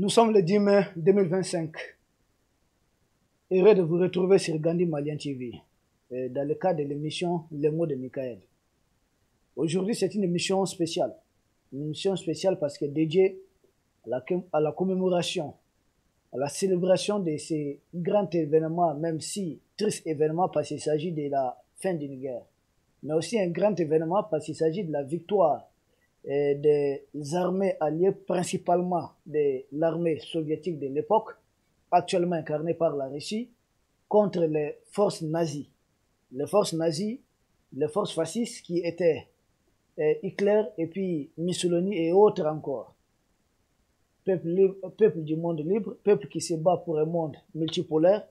Nous sommes le 10 mai 2025. Heureux de vous retrouver sur Gandhi Malian TV, dans le cadre de l'émission Les mots de Michael. Aujourd'hui, c'est une émission spéciale. Une émission spéciale parce que dédiée à la commémoration, à la célébration de ces grands événements, même si tristes événements parce qu'il s'agit de la fin d'une guerre. Mais aussi un grand événement parce qu'il s'agit de la victoire des armées alliées, principalement de l'armée soviétique de l'époque, actuellement incarnée par la Russie, contre les forces nazies. Les forces nazies, les forces fascistes qui étaient Hitler et puis Mussolini et autres encore. Peuple du monde libre, peuple qui se bat pour un monde multipolaire.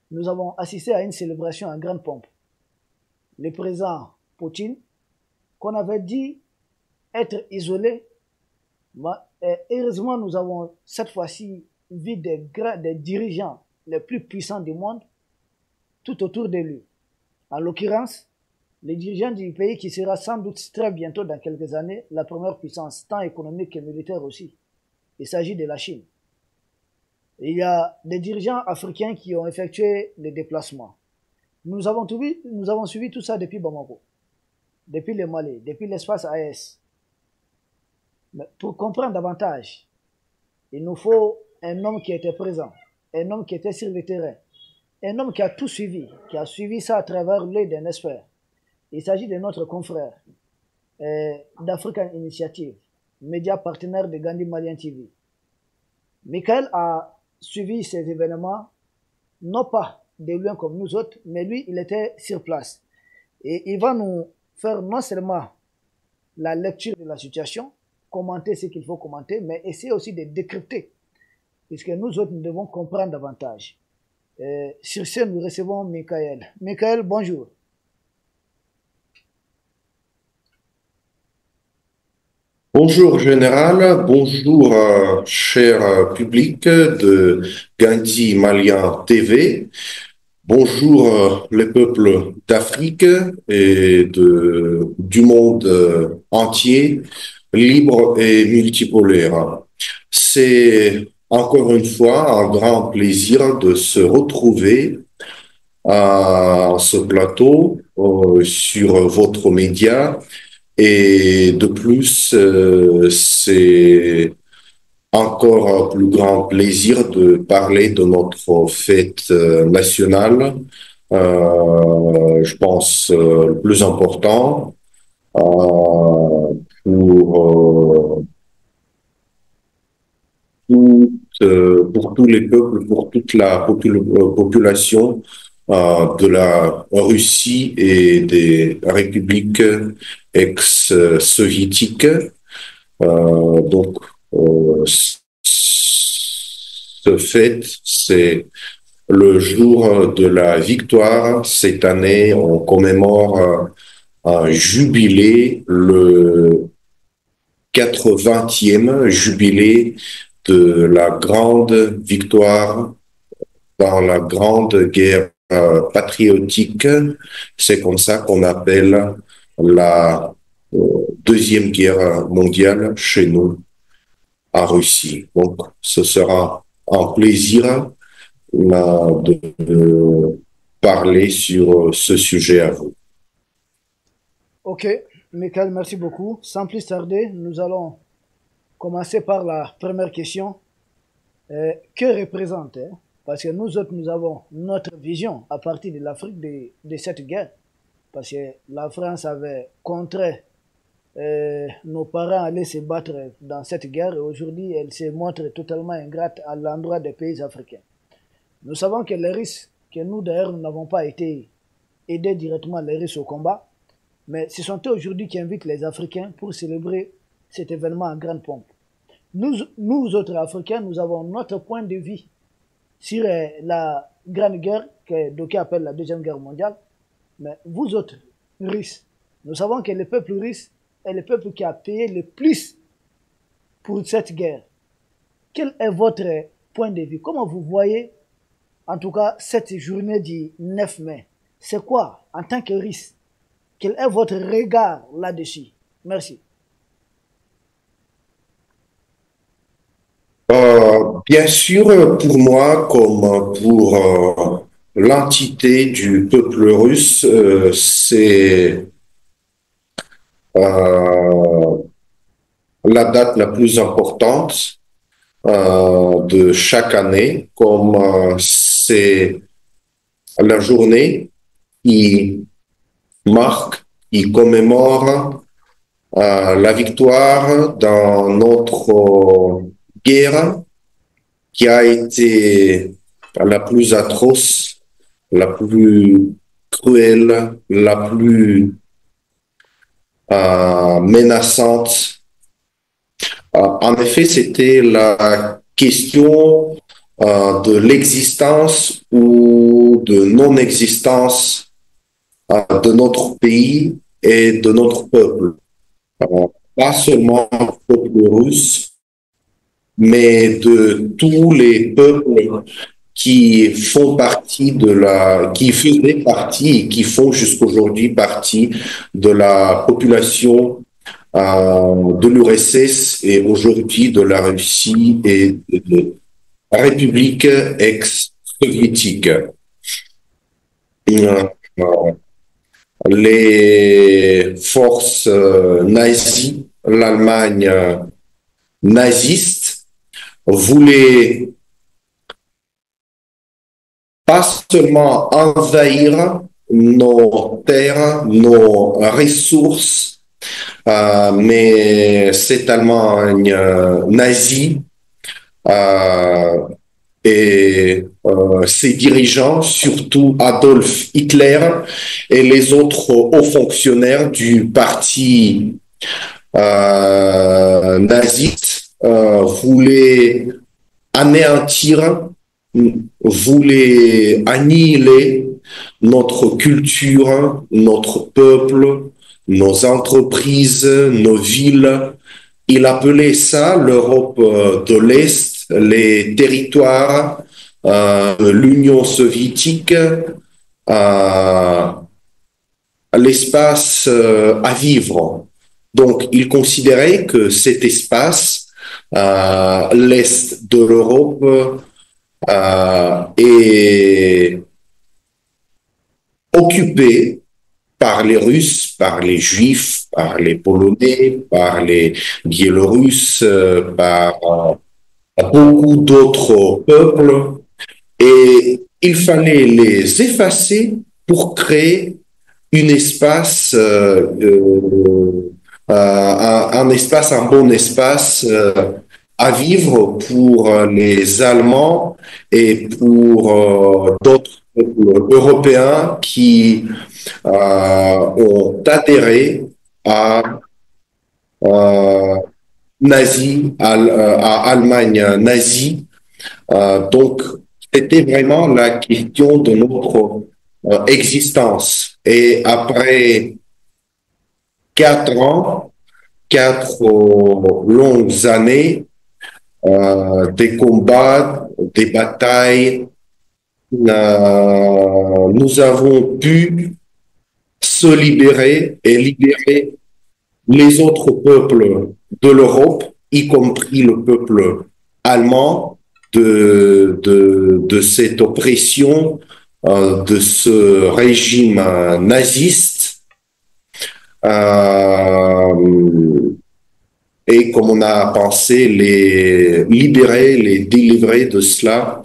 Nous avons assisté à une célébration en grande pompe. Le président Poutine, qu'on avait dit être isolé, heureusement nous avons cette fois-ci vu des dirigeants les plus puissants du monde tout autour de lui. En l'occurrence, les dirigeants du pays qui sera sans doute très bientôt, dans quelques années, la première puissance, tant économique que militaire aussi. Il s'agit de la Chine. Il y a des dirigeants africains qui ont effectué les déplacements. Nous avons suivi tout ça depuis Bamako, depuis le Mali, depuis l'espace AES. Mais pour comprendre davantage, il nous faut un homme qui était présent, un homme qui était sur le terrain, un homme qui a tout suivi, qui a suivi ça à travers l'œil d'un expert. Il s'agit de notre confrère d'African Initiative, média partenaire de Gandhi Malian TV. Michael a suivi ces événements, non pas de loin comme nous autres, mais lui, il était sur place. Et il va nous faire non seulement la lecture de la situation, commenter ce qu'il faut commenter, mais essayer aussi de décrypter, puisque nous autres, nous devons comprendre davantage. Sur ce, nous recevons Michael. Michael, bonjour. Bonjour Général, bonjour cher public de Gandhi Malian TV, bonjour les peuples d'Afrique et du monde entier, libre et multipolaire. C'est encore une fois un grand plaisir de se retrouver à ce plateau sur votre média. Et de plus, c'est encore un plus grand plaisir de parler de notre fête nationale. Je pense le plus important pour pour tous les peuples, pour toute la population de la Russie et des républiques ex-soviétiques. Donc, ce fait, c'est le jour de la victoire. Cette année, on commémore un jubilé, le 80e jubilé de la grande victoire dans la grande guerre patriotique. C'est comme ça qu'on appelle la Deuxième Guerre mondiale chez nous, en Russie. Donc, ce sera un plaisir de parler sur ce sujet à vous. Ok, Michael, merci beaucoup. Sans plus tarder, nous allons commencer par la première question. Que représente, parce que nous autres, nous avons notre vision à partir de l'Afrique de cette guerre, parce que la France avait contré nos parents allaient se battre dans cette guerre et aujourd'hui, elle se montre totalement ingrate à l'endroit des pays africains. Nous savons que les Russes, que nous d'ailleurs, nous n'avons pas été aidés directement les Russes au combat, mais ce sont eux aujourd'hui qui invitent les Africains pour célébrer cet événement en grande pompe. Nous autres Africains, nous avons notre point de vue sur la grande guerre que d'aucuns appellent la Deuxième Guerre mondiale. Mais vous autres Russes, nous savons que le peuple russe est le peuple qui a payé le plus pour cette guerre. Quel est votre point de vue? Comment vous voyez, en tout cas, cette journée du 9 mai? C'est quoi, en tant que Russe? Quel est votre regard là-dessus? Merci. Bien sûr, pour moi, comme pour l'entité du peuple russe, c'est euh, la date la plus importante de chaque année, comme c'est la journée qui marque, qui commémore la victoire dans notre guerre qui a été la plus atroce, la plus cruelle, la plus menaçante. En effet, c'était la question de l'existence ou de non-existence de notre pays et de notre peuple. Pas seulement le peuple russe, mais de tous les peuples qui font partie qui faisaient partie et qui font jusqu'aujourd'hui partie de la population de l'URSS et aujourd'hui de la Russie et de la République ex-soviétique. Euh, les forces nazies, l'Allemagne naziste, voulaient pas seulement envahir nos terres, nos ressources, mais cette Allemagne nazie et ses dirigeants, surtout Adolf Hitler et les autres hauts fonctionnaires du parti naziste, voulaient anéantir, voulait annihiler notre culture, notre peuple, nos entreprises, nos villes. Il appelait ça l'Europe de l'Est, les territoires, l'Union soviétique, l'espace à vivre. Donc, il considérait que cet espace, l'Est de l'Europe, est occupé par les Russes, par les Juifs, par les Polonais, par les Biélorusses, par beaucoup d'autres peuples. Et il fallait les effacer pour créer un espace, un espace, un bon espace à vivre pour les Allemands et pour d'autres peuples européens qui ont adhéré à à Allemagne nazie. Donc, c'était vraiment la question de notre existence. Et après 4 ans, 4 longues années, des combats, des batailles, nous avons pu se libérer et libérer les autres peuples de l'Europe, y compris le peuple allemand, de cette oppression, de ce régime naziste. Et comme on a pensé, les libérer, les délivrer de cela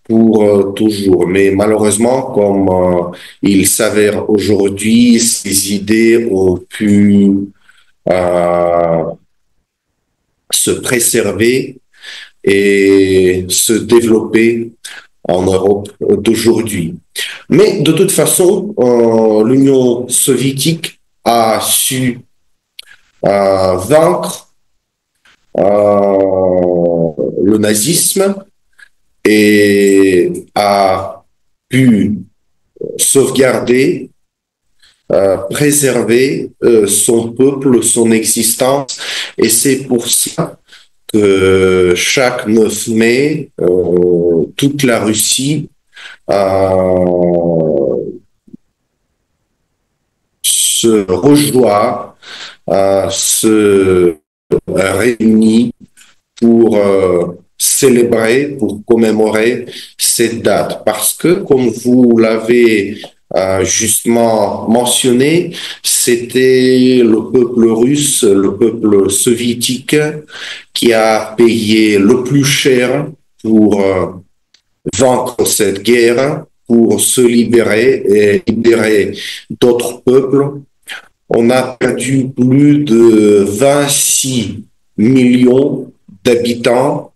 pour toujours. Mais malheureusement, comme il s'avère aujourd'hui, ces idées ont pu se préserver et se développer en Europe d'aujourd'hui. Mais de toute façon, l'Union soviétique a su vaincre le nazisme et a pu sauvegarder, préserver son peuple, son existence. Et c'est pour ça que chaque 9 mai, toute la Russie se rejoint, se réunit pour célébrer, pour commémorer cette date. Parce que, comme vous l'avez justement mentionné, c'était le peuple russe, le peuple soviétique qui a payé le plus cher pour vaincre cette guerre, pour se libérer et libérer d'autres peuples. On a perdu plus de 26 millions d'habitants.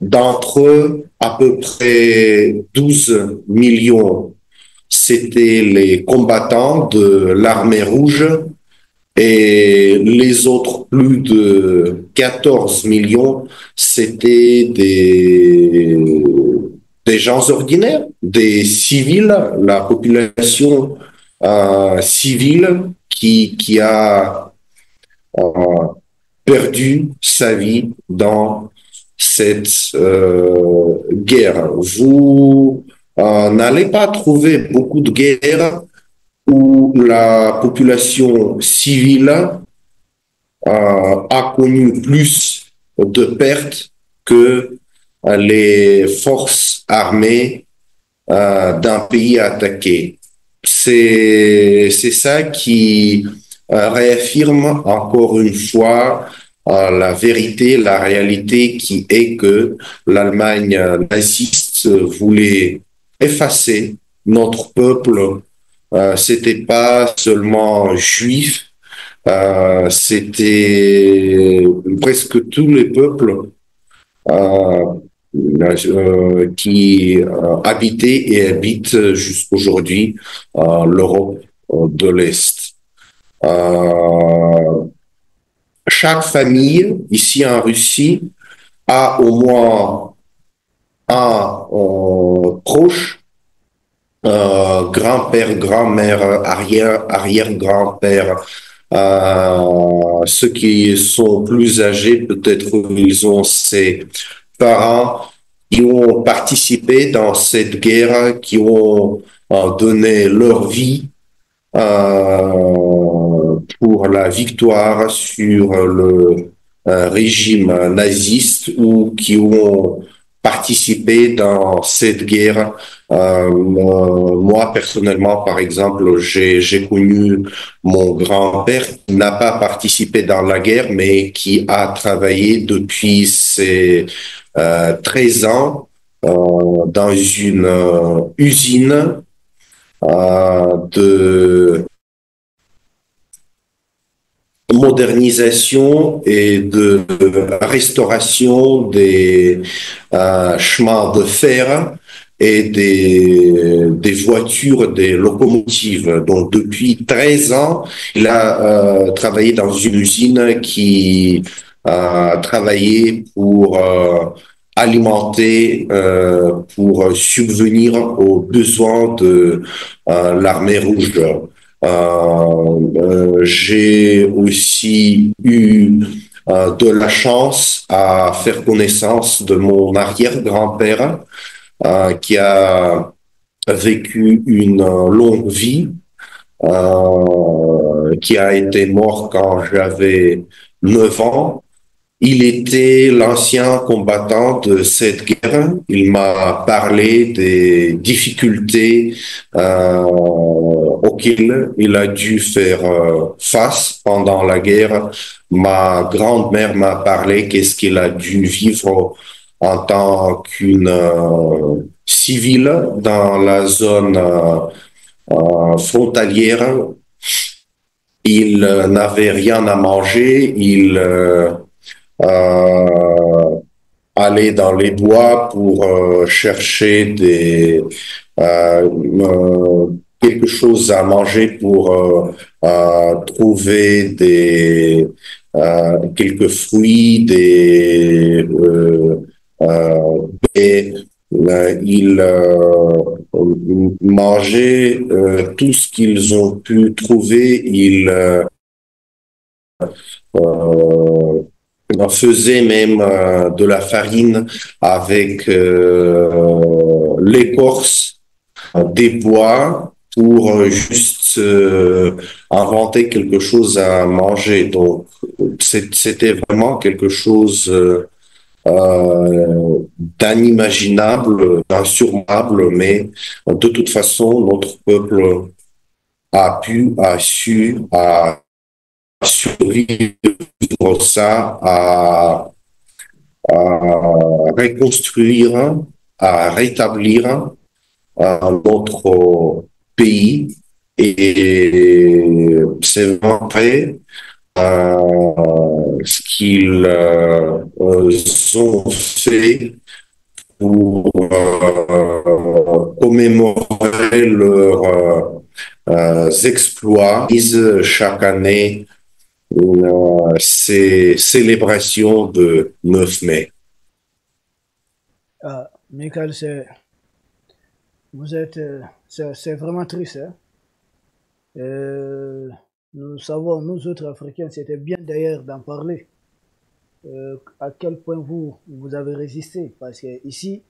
D'entre eux, à peu près 12 millions, c'était les combattants de l'armée rouge et les autres, plus de 14 millions, c'était des gens ordinaires, des civils, la population civile qui a perdu sa vie dans cette guerre. Vous n'allez pas trouver beaucoup de guerres où la population civile a connu plus de pertes que les forces armées d'un pays attaqué. C'est ça qui réaffirme encore une fois la vérité, la réalité qui est que l'Allemagne naziste voulait effacer notre peuple. C'était pas seulement juif, c'était presque tous les peuples qui habitaient et habitent jusqu'aujourd'hui l'Europe de l'Est. Chaque famille ici en Russie a au moins un proche, grand-père, grand-mère, arrière-grand-père. Ceux qui sont plus âgés, peut-être ils ont ces parents qui ont participé dans cette guerre, qui ont donné leur vie pour la victoire sur le régime naziste ou qui ont participé dans cette guerre. Moi, personnellement, par exemple, j'ai connu mon grand-père qui n'a pas participé dans la guerre, mais qui a travaillé depuis ses 13 ans dans une usine de modernisation et de restauration des chemins de fer et des voitures, des locomotives. Donc, depuis 13 ans, il a travaillé dans une usine qui a travaillé pour alimenter, pour subvenir aux besoins de l'armée rouge. J'ai aussi eu de la chance à faire connaissance de mon arrière-grand-père qui a vécu une longue vie, qui a été mort quand j'avais 9 ans. Il était l'ancien combattant de cette guerre. Il m'a parlé des difficultés auxquelles il a dû faire face pendant la guerre. Ma grand-mère m'a parlé qu'est-ce qu'il a dû vivre en tant qu'une civile dans la zone frontalière. Il n'avait rien à manger. Il aller dans les bois pour chercher quelque chose à manger pour trouver quelques fruits, et ils mangeaient tout ce qu'ils ont pu trouver. Ils on faisait même de la farine avec l'écorce des bois pour juste inventer quelque chose à manger. Donc, c'était vraiment quelque chose d'inimaginable, d'insurmontable, mais de toute façon, notre peuple a su, a survivre ça, à reconstruire, à rétablir notre pays. Et c'est vraiment vrai ce qu'ils ont fait pour commémorer leurs exploits. Chaque année ces célébrations de 9 mai. Michael, vous êtes, c'est vraiment triste, hein? Euh, nous savons, nous autres Africains, c'était bien d'ailleurs d'en parler. À quel point vous avez résisté, parce que ici,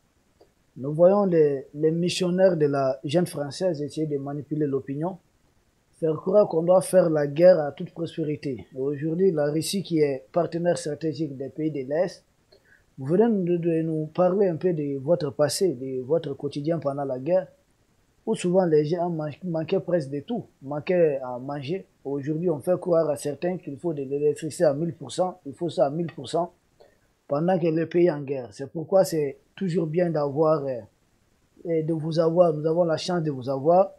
nous voyons les missionnaires de la jeune française essayer de manipuler l'opinion, faire croire qu'on doit faire la guerre à toute prospérité. Et aujourd'hui, la Russie, qui est partenaire stratégique des pays de l'Est, vous venez de nous parler un peu de votre passé, de votre quotidien pendant la guerre, où souvent les gens manquaient presque de tout, manquaient à manger. Aujourd'hui, on fait croire à certains qu'il faut de l'électricité à 1000%, il faut ça à 1000%, pendant que le pays est en guerre. C'est pourquoi c'est toujours bien d'avoir, et de vous avoir, nous avons la chance de vous avoir,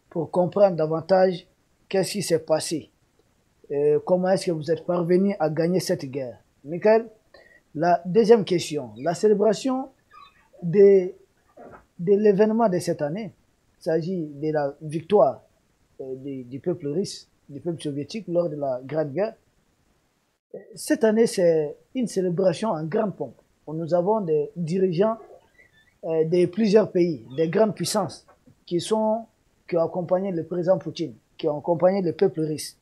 pour comprendre davantage qu'est-ce qui s'est passé, comment est-ce que vous êtes parvenu à gagner cette guerre. Michael, la deuxième question, la célébration de, de l'événement de cette année, il s'agit de la victoire du peuple russe, du peuple soviétique lors de la Grande Guerre. Cette année, c'est une célébration en grande pompe. Nous avons des dirigeants de plusieurs pays, des grandes puissances, qui ont accompagné le président Poutine, qui ont accompagné le peuple russe.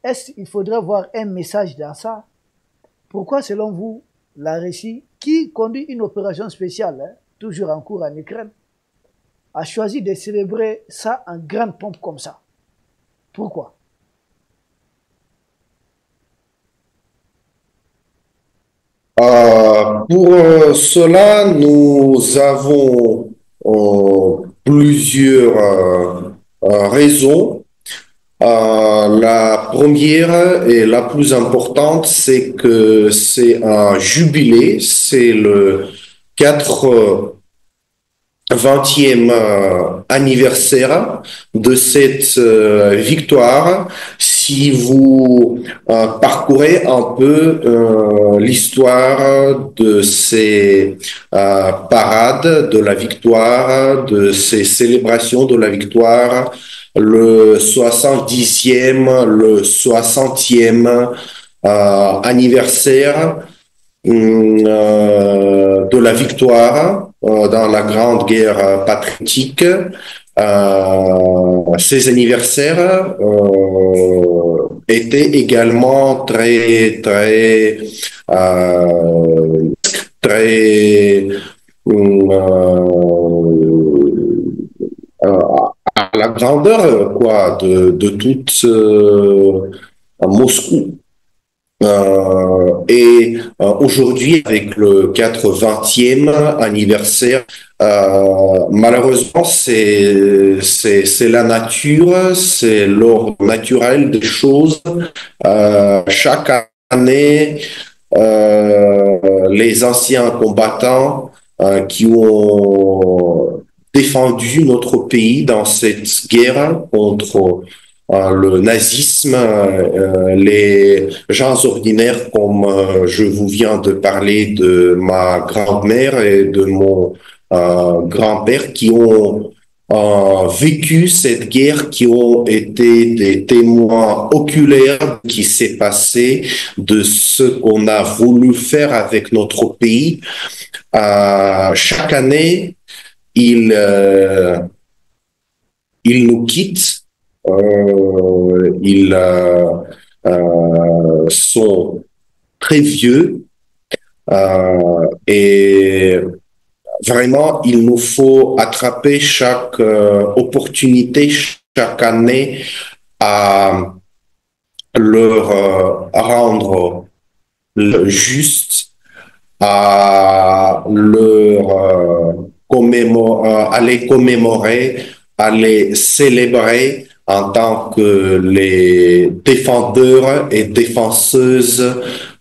Est-ce qu'il faudrait voir un message dans ça? Pourquoi, selon vous, la Russie, qui conduit une opération spéciale, hein, toujours en cours en Ukraine, a choisi de célébrer ça en grande pompe comme ça? Pourquoi? Pour cela, nous avons plusieurs raisons. La première et la plus importante, c'est que c'est un jubilé, c'est le 80e anniversaire de cette victoire. Si vous parcourez un peu l'histoire de ces parades de la victoire, de ces célébrations de la victoire, le 70e, le 60e anniversaire de la victoire dans la Grande Guerre patriotique. Ces anniversaires étaient également très à la grandeur quoi de toute Moscou. Et aujourd'hui, avec le 80e anniversaire, malheureusement, c'est la nature, c'est l'ordre naturel des choses. Chaque année, les anciens combattants qui ont défendu notre pays dans cette guerre contre le nazisme, les gens ordinaires comme je vous viens de parler de ma grand-mère et de mon grand-père qui ont vécu cette guerre, qui ont été des témoins oculaires de ce qui s'est passé, de ce qu'on a voulu faire avec notre pays. Chaque année, ils nous quittent. Ils sont très vieux et vraiment il nous faut attraper chaque opportunité chaque année à leur rendre le juste, à les commémorer, à les célébrer en tant que les défendeurs et défenseuses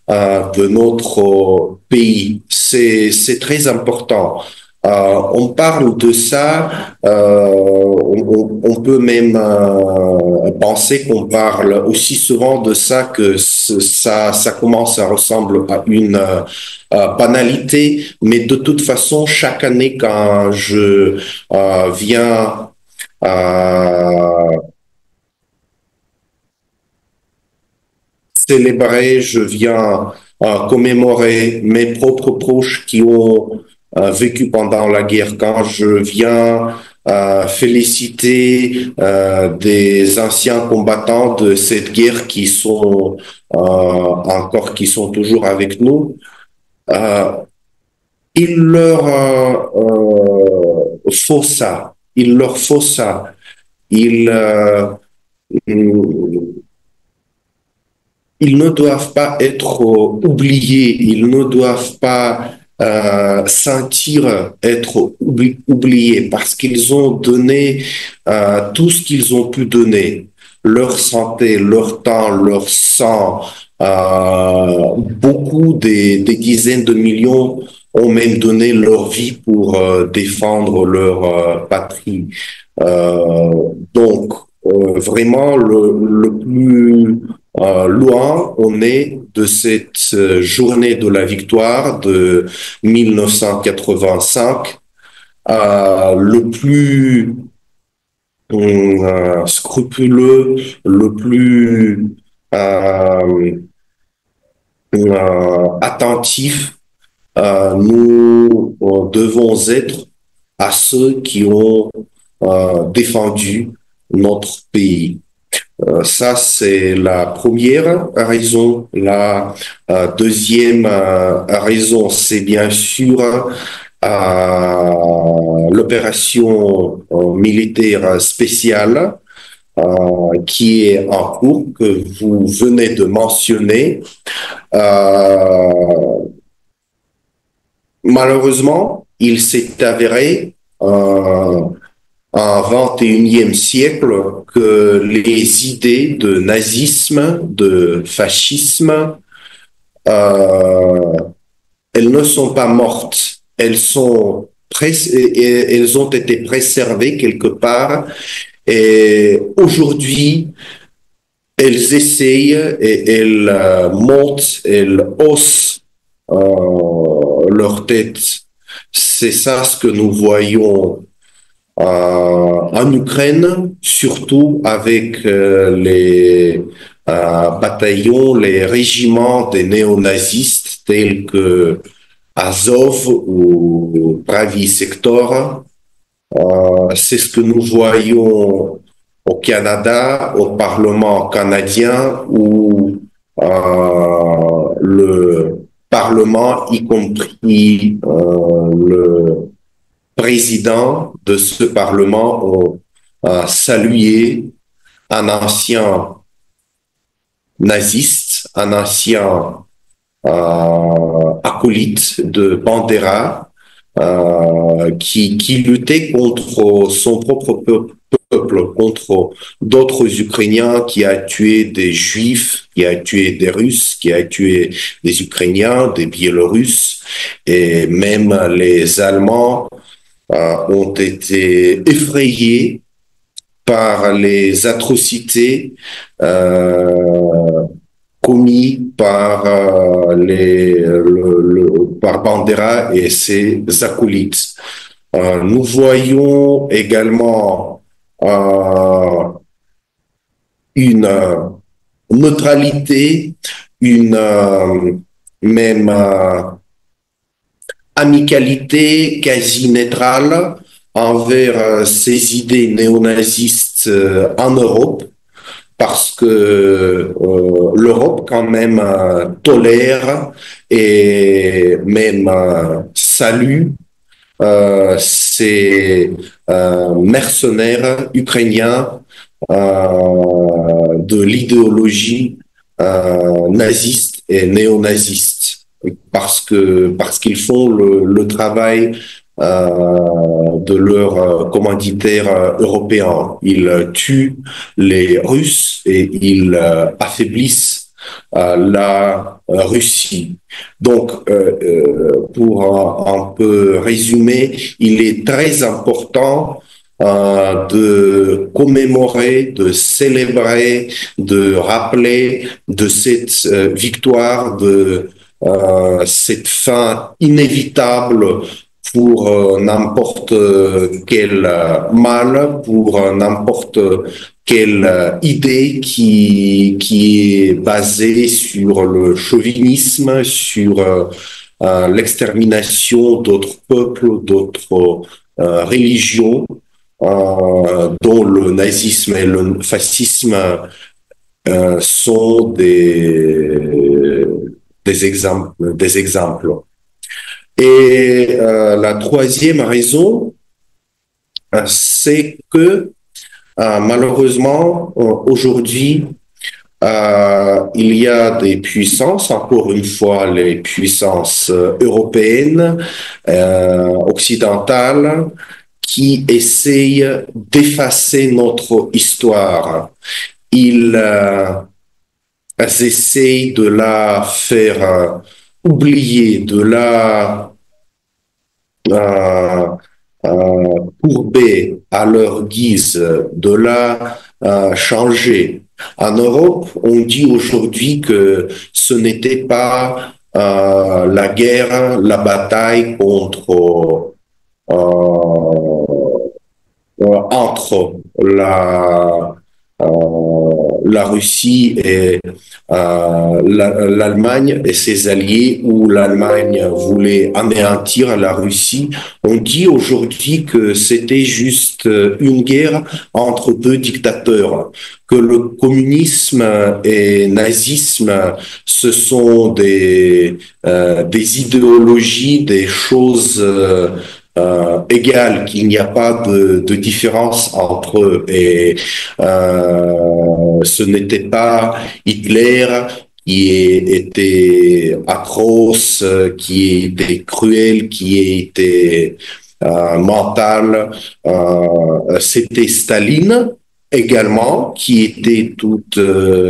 de notre pays. C'est très important. On parle de ça, on peut même penser qu'on parle aussi souvent de ça que ça commence à ressembler à une banalité, mais de toute façon, chaque année quand je viens célébrer, je viens commémorer mes propres proches qui ont vécu pendant la guerre, quand je viens féliciter des anciens combattants de cette guerre qui sont qui sont toujours avec nous, euh, il leur faut ça, il leur faut ça. Ils, ils ne doivent pas être oubliés, ils ne doivent pas sentir être oubliés parce qu'ils ont donné tout ce qu'ils ont pu donner, leur santé, leur temps, leur sang. Beaucoup des dizaines de millions ont même donné leur vie pour défendre leur patrie. Donc, vraiment, le plus loin on est de cette journée de la victoire de 1985, le plus scrupuleux, le plus attentif, nous devons être à ceux qui ont défendu notre pays. Ça, c'est la première raison. La deuxième raison, c'est bien sûr l'opération militaire spéciale qui est en cours, que vous venez de mentionner. Malheureusement, il s'est avéré en 21e siècle que les idées de nazisme, de fascisme, elles ne sont pas mortes. Elles ont été préservées quelque part et aujourd'hui, elles essayent et elles montent, elles haussent leur tête. C'est ça ce que nous voyons en Ukraine, surtout avec les bataillons, les régiments des néonazistes tels que Azov ou Pravi Sector. C'est ce que nous voyons au Canada, au Parlement canadien, où le Parlement, y compris le président de ce Parlement, ont salué un ancien naziste, un ancien acolyte de Bandera, qui luttait contre son propre peuple, contre d'autres Ukrainiens, qui a tué des Juifs, qui a tué des Russes, qui a tué des Ukrainiens, des Biélorusses, et même les Allemands ont été effrayés par les atrocités commis par par Bandera et ses acolytes. Nous voyons également une neutralité, une même amicalité quasi neutrale envers ces idées néonazistes en Europe, parce que l'Europe quand même tolère et même salue ces mercenaires ukrainiens de l'idéologie naziste et néonaziste. parce qu'ils font le travail de leurs commanditaires européens. Ils tuent les Russes et ils affaiblissent la Russie. Donc, pour un peu résumer, il est très important de commémorer, de célébrer, de rappeler de cette victoire, de cette fin inévitable pour n'importe quel mal, pour n'importe quelle idée qui est basée sur le chauvinisme, sur l'extermination d'autres peuples, d'autres religions, dont le nazisme et le fascisme sont des exemples, des exemples. Et la troisième raison, c'est que malheureusement, aujourd'hui, il y a des puissances, encore une fois les puissances européennes, occidentales, qui essayent d'effacer notre histoire. Ils essayent de la faire oublier, de la courber à leur guise, de la changer. En Europe, on dit aujourd'hui que ce n'était pas la guerre, la bataille contre entre la Russie et l'Allemagne et ses alliés, où l'Allemagne voulait anéantir la Russie. On dit aujourd'hui que c'était juste une guerre entre deux dictateurs, que le communisme et le nazisme, ce sont des idéologies, des choses égales, qu'il n'y a pas de différence entre eux. Et ce n'était pas Hitler qui était atroce, qui était cruel, qui était mental. C'était Staline également qui était toutes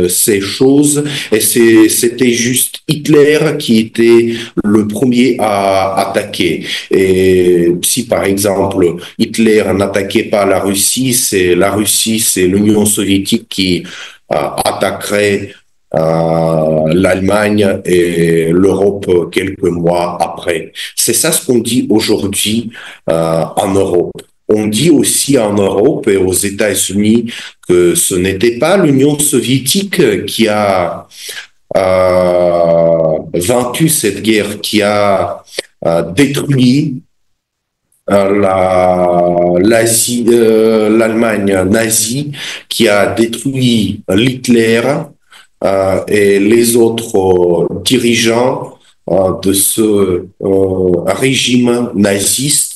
ces choses, et c'était juste Hitler qui était le premier à attaquer. Et si par exemple Hitler n'attaquait pas la Russie, c'est l'Union soviétique qui attaquerait l'Allemagne et l'Europe quelques mois après. C'est ça ce qu'on dit aujourd'hui en Europe. On dit aussi en Europe et aux États-Unis que ce n'était pas l'Union soviétique qui a vaincu cette guerre, qui a détruit l'Allemagne nazie, qui a détruit Hitler et les autres dirigeants de ce régime naziste.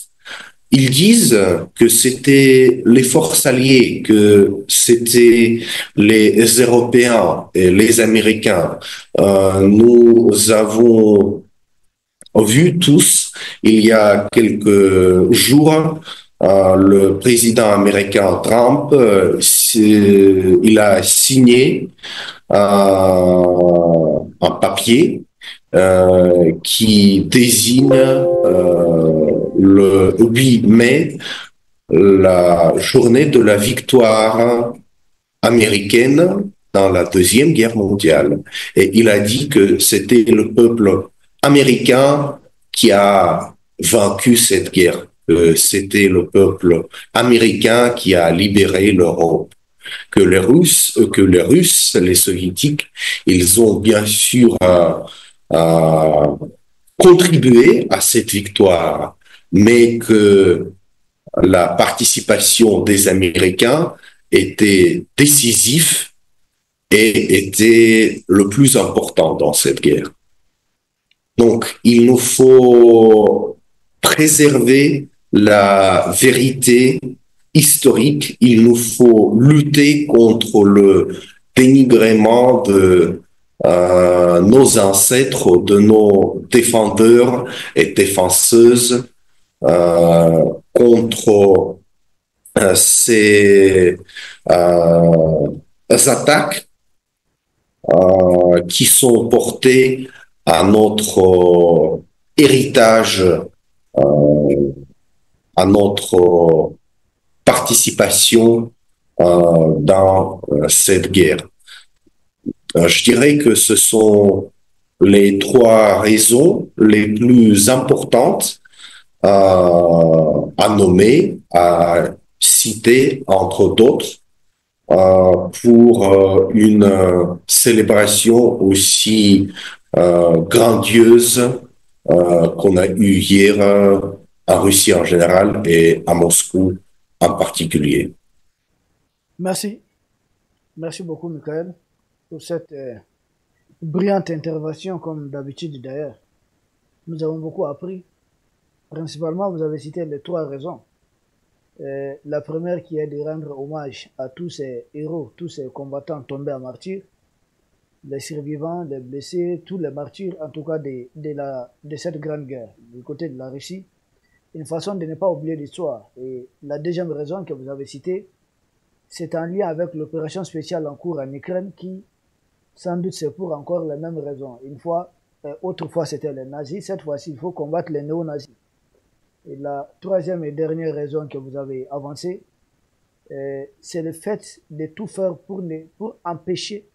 Ils disent que c'était les forces alliées, que c'était les Européens et les Américains. Nous avons vu tous, il y a quelques jours, le président américain Trump, il a signé un papier qui désigne le 8 mai la journée de la victoire américaine dans la Deuxième Guerre mondiale. Et il a dit que c'était le peuple américain qui a vaincu cette guerre. C'était le peuple américain qui a libéré l'Europe. Que les Russes, les Soviétiques, ils ont bien sûr contribué à cette victoire, mais que la participation des Américains était décisive et était le plus important dans cette guerre. Donc, il nous faut préserver la vérité historique, il nous faut lutter contre le dénigrement de nos ancêtres, de nos défendeurs et défenseuses contre ces attaques qui sont portées à notre héritage, à notre participation dans cette guerre. Je dirais que ce sont les trois raisons les plus importantes à nommer, à citer, entre d'autres, pour une célébration aussi grandiose qu'on a eue hier en Russie en général et à Moscou en particulier. Merci. Merci beaucoup, Michael, pour cette brillante intervention, comme d'habitude d'ailleurs. Nous avons beaucoup appris. Principalement, vous avez cité les trois raisons. La première qui est de rendre hommage à tous ces héros, tous ces combattants tombés en martyrs, les survivants, les blessés, tous les martyrs, en tout cas de cette grande guerre, du côté de la Russie. Une façon de ne pas oublier l'histoire. Et la deuxième raison que vous avez citée, c'est en lien avec l'opération spéciale en cours en Ukraine qui, sans doute, c'est pour encore les mêmes raisons. Autrefois, c'était les nazis. Cette fois-ci, il faut combattre les néo-nazis. Et la troisième et dernière raison que vous avez avancée, c'est le fait de tout faire pour empêcher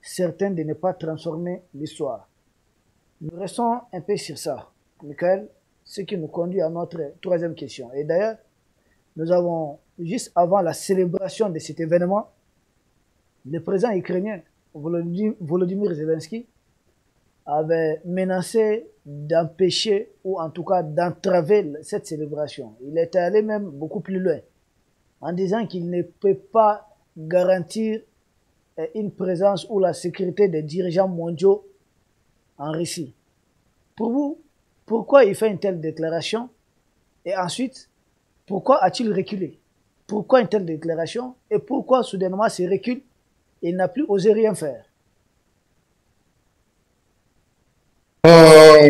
certains de ne pas transformer l'histoire. Nous restons un peu sur ça, Michael, ce qui nous conduit à notre troisième question. Et d'ailleurs, nous avons, juste avant la célébration de cet événement, le président ukrainien, Volodymyr Zelensky, avait menacé d'empêcher ou en tout cas d'entraver cette célébration. Il était allé même beaucoup plus loin en disant qu'il ne peut pas garantir une présence ou la sécurité des dirigeants mondiaux en Russie. Pour vous, pourquoi il fait une telle déclaration? Et ensuite, pourquoi a-t-il reculé? Pourquoi une telle déclaration? Et pourquoi soudainement ce recul? Il n'a plus osé rien faire. Euh,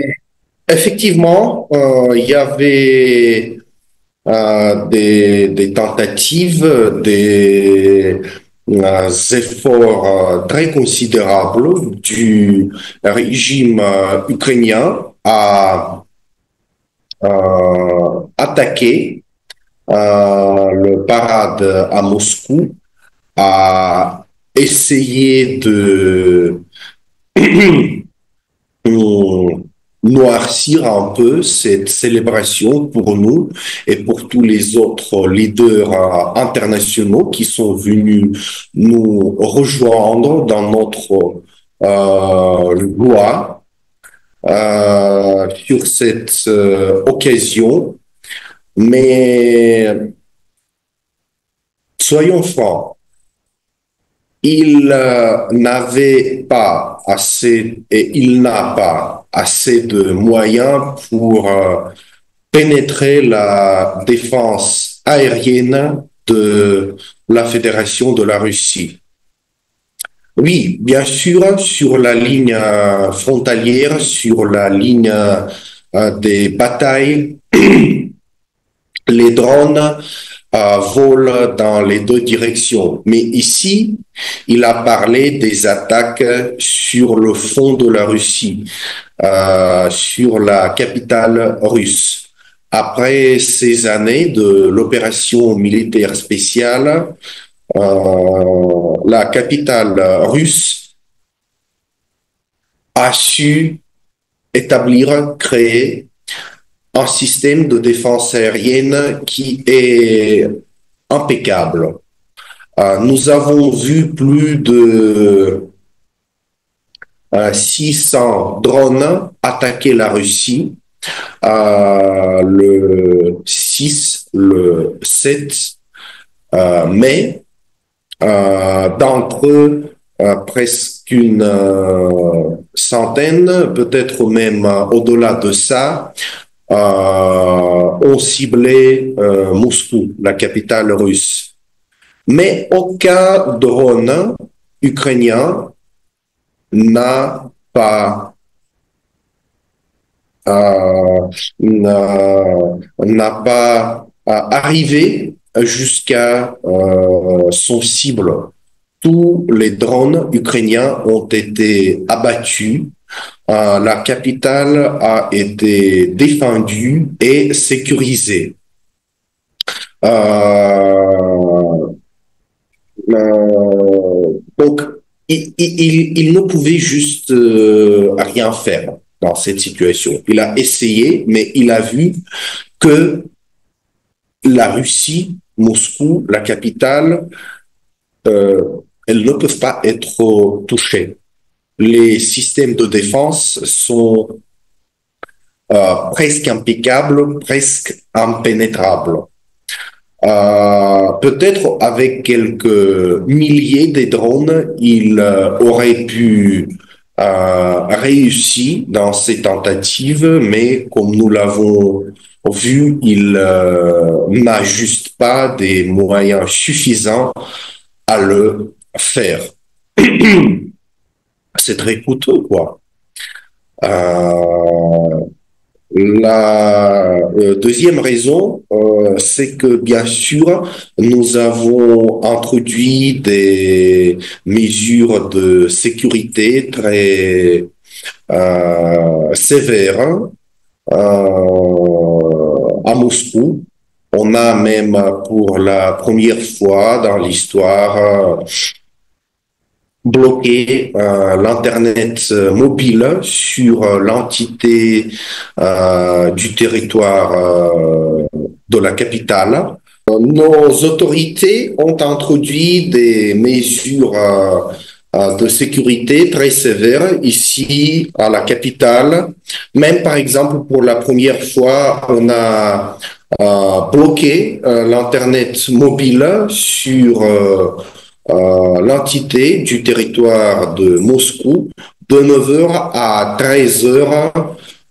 Effectivement, il y avait des tentatives, des efforts très considérables du régime ukrainien à attaquer le parade à Moscou, à essayer de noircir un peu cette célébration pour nous et pour tous les autres leaders internationaux qui sont venus nous rejoindre dans notre joie sur cette occasion. Mais soyons francs, il n'avait pas assez et il n'a pas assez de moyens pour pénétrer la défense aérienne de la Fédération de la Russie. Oui, bien sûr, sur la ligne frontalière, sur la ligne des batailles, les drones volent dans les deux directions. Mais ici, il a parlé des attaques sur le fond de la Russie, sur la capitale russe. Après ces années de l'opération militaire spéciale, la capitale russe a su établir, créer un système de défense aérienne qui est impeccable. Nous avons vu plus de 600 drones attaquer la Russie le 6, le 7 mai. D'entre eux, presque une centaine, peut-être même au-delà de ça, ont ciblé Moscou, la capitale russe. Mais aucun drone ukrainien n'a pas euh, n'a pas arrivé jusqu'à son cible. Tous les drones ukrainiens ont été abattus. La capitale a été défendue et sécurisée. Euh, donc, il ne pouvait juste rien faire dans cette situation. Il a essayé, mais il a vu que la Russie, Moscou, la capitale, euh, elles ne peuvent pas être touchées. Les systèmes de défense sont presque impeccables, presque impénétrables. Peut-être avec quelques milliers de drones, il aurait pu réussir dans ses tentatives, mais comme nous l'avons vu, il n'a juste pas des moyens suffisants à le faire. C'est très coûteux, quoi. Euh, la deuxième raison, c'est que bien sûr, nous avons introduit des mesures de sécurité très sévères à Moscou. On a même pour la première fois dans l'histoire bloquer l'Internet mobile sur l'entité du territoire de la capitale. Nos autorités ont introduit des mesures de sécurité très sévères ici à la capitale. Même par exemple, pour la première fois, on a bloqué l'Internet mobile sur l'entité du territoire de Moscou de 9 heures à 13 heures.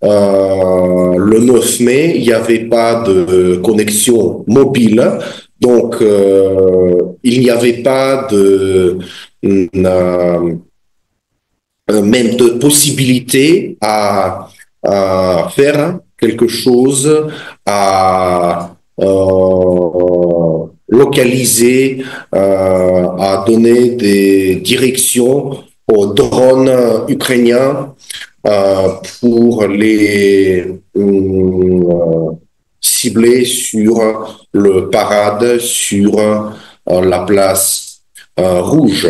Le 9 mai, il n'y avait pas de connexion mobile, donc il n'y avait pas de même de possibilité à faire quelque chose, à localiser, à donner des directions aux drones ukrainiens pour les cibler sur le parade, sur la place rouge.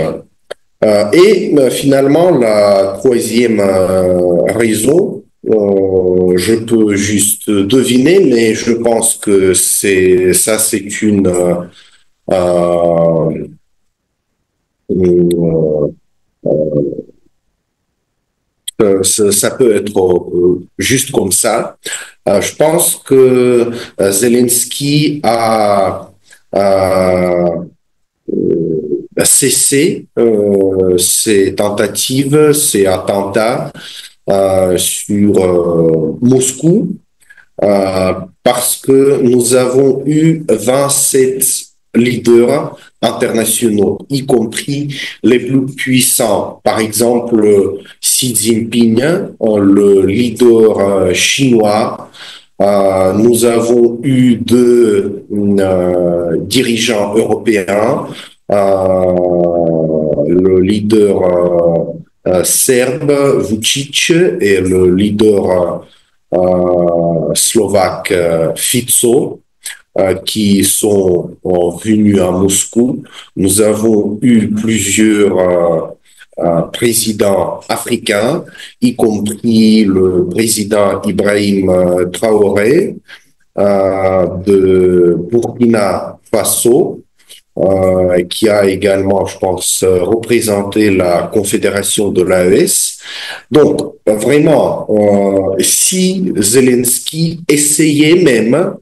Et finalement, la troisième raison, je peux juste deviner, mais je pense que c'est ça peut être juste comme ça. Je pense que Zelensky a cessé ses tentatives, ses attentats sur Moscou parce que nous avons eu 27 leaders internationaux, y compris les plus puissants. Par exemple, Xi Jinping, le leader chinois. Nous avons eu deux dirigeants européens, le leader serbe Vučić et le leader slovaque Fico, qui sont venus à Moscou. Nous avons eu plusieurs présidents africains, y compris le président Ibrahim Traoré de Burkina Faso, qui a également, je pense, représenté la Confédération de l'AES. Donc, vraiment, si Zelensky essayait même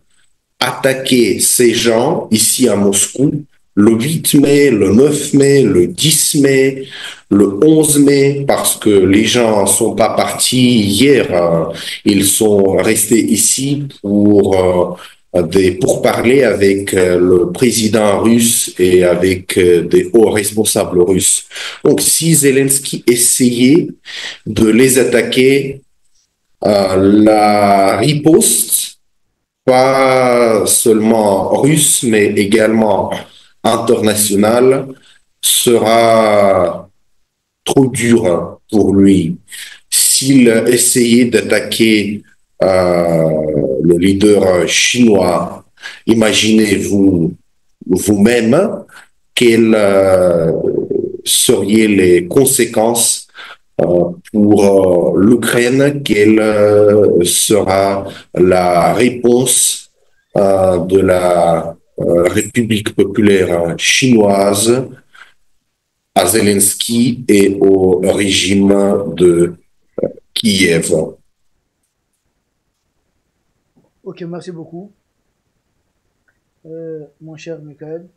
attaquer ces gens ici à Moscou, le 8 mai, le 9 mai, le 10 mai, le 11 mai, parce que les gens ne sont pas partis hier, ils sont restés ici pour des pourparlers avec le président russe et avec des hauts responsables russes. Donc, si Zelensky essayait de les attaquer, la riposte, pas seulement russe, mais également internationale, sera trop dure pour lui. S'il essayait d'attaquer le leader chinois, imaginez-vous vous-même quelles seraient les conséquences pour l'Ukraine, quelle sera la réponse de la République populaire chinoise à Zelensky et au régime de Kiev. Ok, merci beaucoup, mon cher Michael.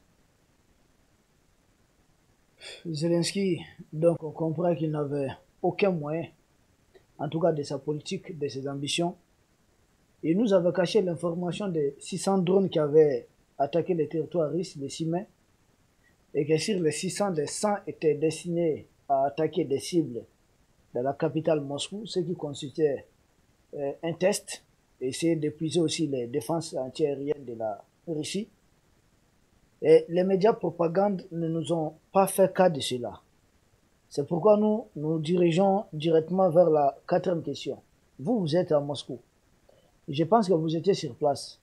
Zelensky, donc on comprend qu'il n'avait aucun moyen, en tout cas de sa politique, de ses ambitions. Il nous avait caché l'information des 600 drones qui avaient attaqué les territoires russes le 6 mai, et que sur les 600, les 100 étaient destinés à attaquer des cibles de la capitale Moscou, ce qui constituait un test, et essayer d'épuiser aussi les défenses antiaériennes de la Russie. Et les médias propagande ne nous ont pas fait cas de cela. C'est pourquoi nous nous dirigeons directement vers la quatrième question. Vous êtes à Moscou. Je pense que vous étiez sur place.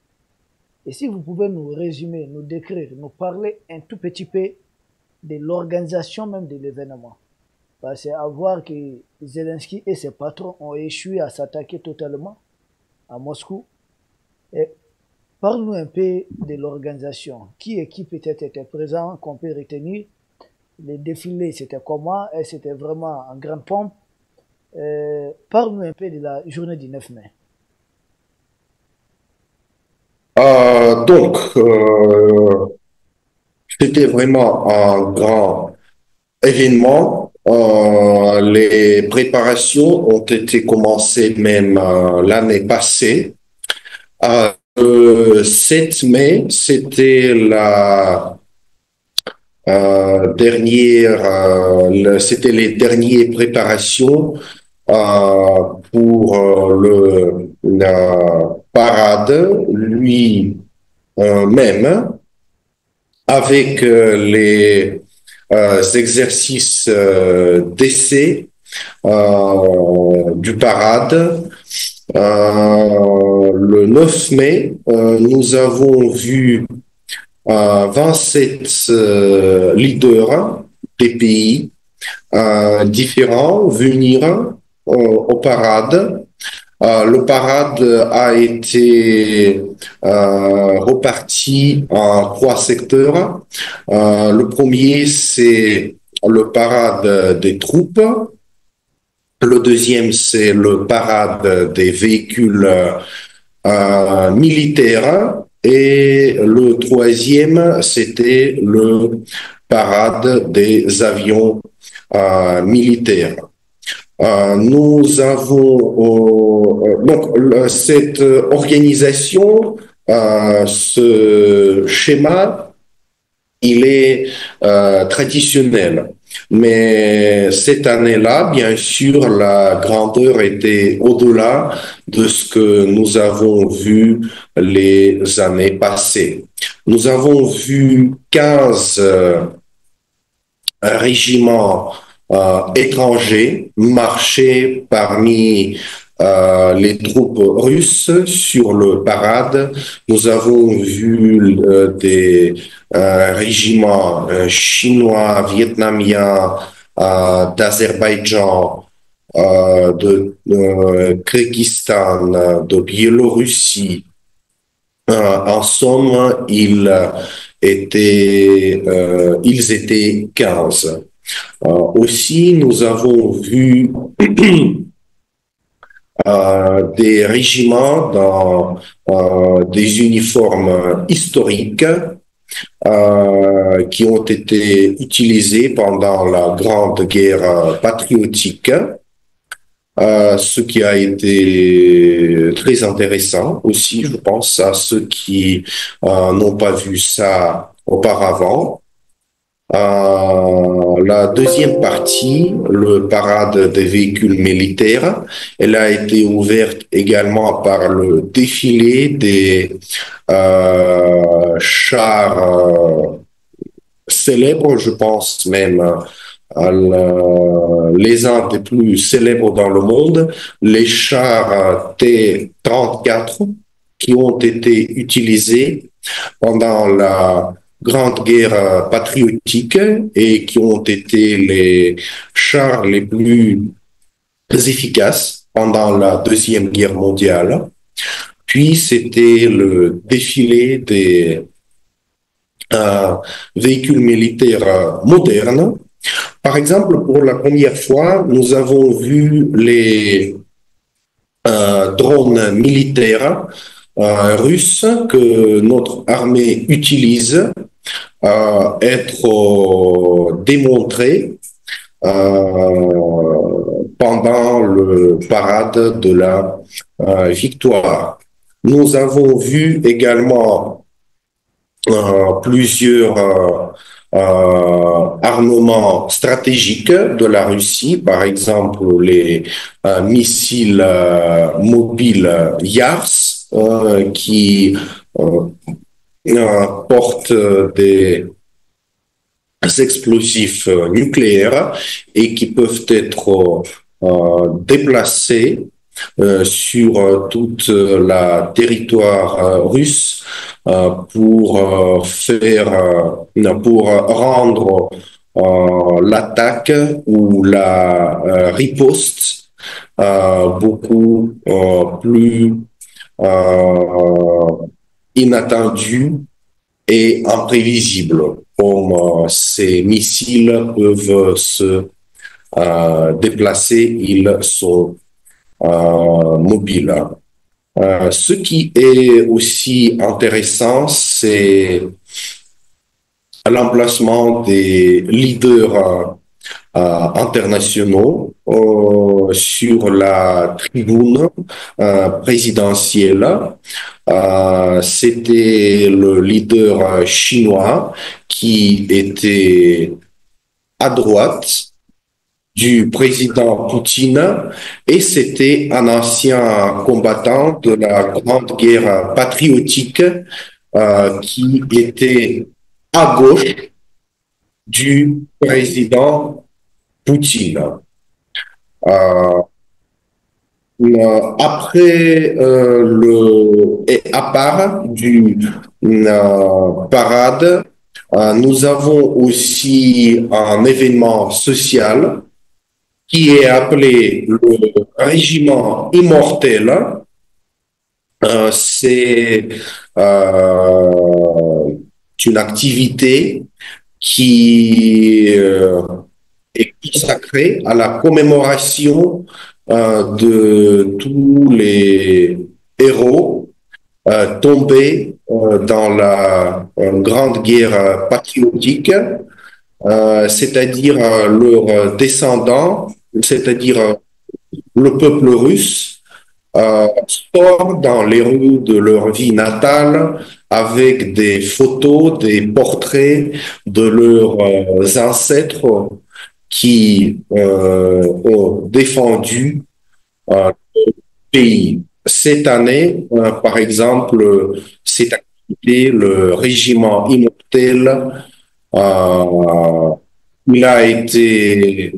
Et si vous pouvez nous résumer, nous décrire, nous parler un tout petit peu de l'organisation même de l'événement. Parce qu'à voir que Zelensky et ses patrons ont échoué à s'attaquer totalement à Moscou. Et parle-nous un peu de l'organisation. Qui peut-être était présent, qu'on peut retenir? Les défilés, c'était comment? Et c'était vraiment en grande pompe. Parle-nous un peu de la journée du 9 mai. Donc, c'était vraiment un grand événement. Les préparations ont été commencées même l'année passée. Le 7 mai, c'était la c'était les dernières préparations pour la parade lui-même, avec les exercices d'essai du parade. Le 9 mai, nous avons vu 27 leaders des pays différents venir au parade. Le parade a été reparti en 3 secteurs. Le premier, c'est le parade des troupes. Le deuxième, c'est le parade des véhicules militaires. Et le troisième, c'était le parade des avions militaires. Nous avons donc cette organisation, ce schéma, il est traditionnel. Mais cette année-là, bien sûr, la grandeur était au-delà de ce que nous avons vu les années passées. Nous avons vu 15 régiments étrangers marcher parmi les troupes russes sur le parade. Nous avons vu des régiments chinois, vietnamiens, d'Azerbaïdjan, de Kyrgyzstan, de Biélorussie. En somme, ils étaient 15. Aussi, nous avons vu des régiments dans des uniformes historiques qui ont été utilisés pendant la Grande Guerre patriotique. Ce qui a été très intéressant aussi, je pense, à ceux qui n'ont pas vu ça auparavant. La deuxième partie, le parade des véhicules militaires, elle a été ouverte également par le défilé des chars célèbres, je pense même les uns des plus célèbres dans le monde, les chars T-34 qui ont été utilisés pendant la Grande Guerre patriotique et qui ont été les chars les plus efficaces pendant la Deuxième Guerre mondiale. Puis c'était le défilé des euh, véhicules militaires modernes. Par exemple, pour la première fois, nous avons vu les drones militaires russes que notre armée utilise être démontrés pendant le parade de la victoire. Nous avons vu également plusieurs armements stratégiques de la Russie, par exemple les missiles mobiles YARS qui portent des explosifs nucléaires et qui peuvent être déplacés sur toute la territoire russe pour rendre l'attaque ou la riposte beaucoup plus inattendue et imprévisible, comme ces missiles peuvent se déplacer, ils sont mobiles. Ce qui est aussi intéressant, c'est l'emplacement des leaders internationaux sur la tribune présidentielle. C'était le leader chinois qui était à droite du président Poutine et c'était un ancien combattant de la Grande Guerre patriotique qui était à gauche du président Poutine. Euh, Après et à part du parade, nous avons aussi un événement social qui est appelé le régiment immortel. C'est une activité qui est consacrée à la commémoration de tous les héros tombés dans la Grande Guerre patriotique, c'est-à-dire leurs descendants, c'est-à-dire le peuple russe, sort dans les rues de leur vie natale avec des photos, des portraits de leurs ancêtres qui ont défendu le pays. Cette année, par exemple, cette activité, le régiment immortel, euh, il a été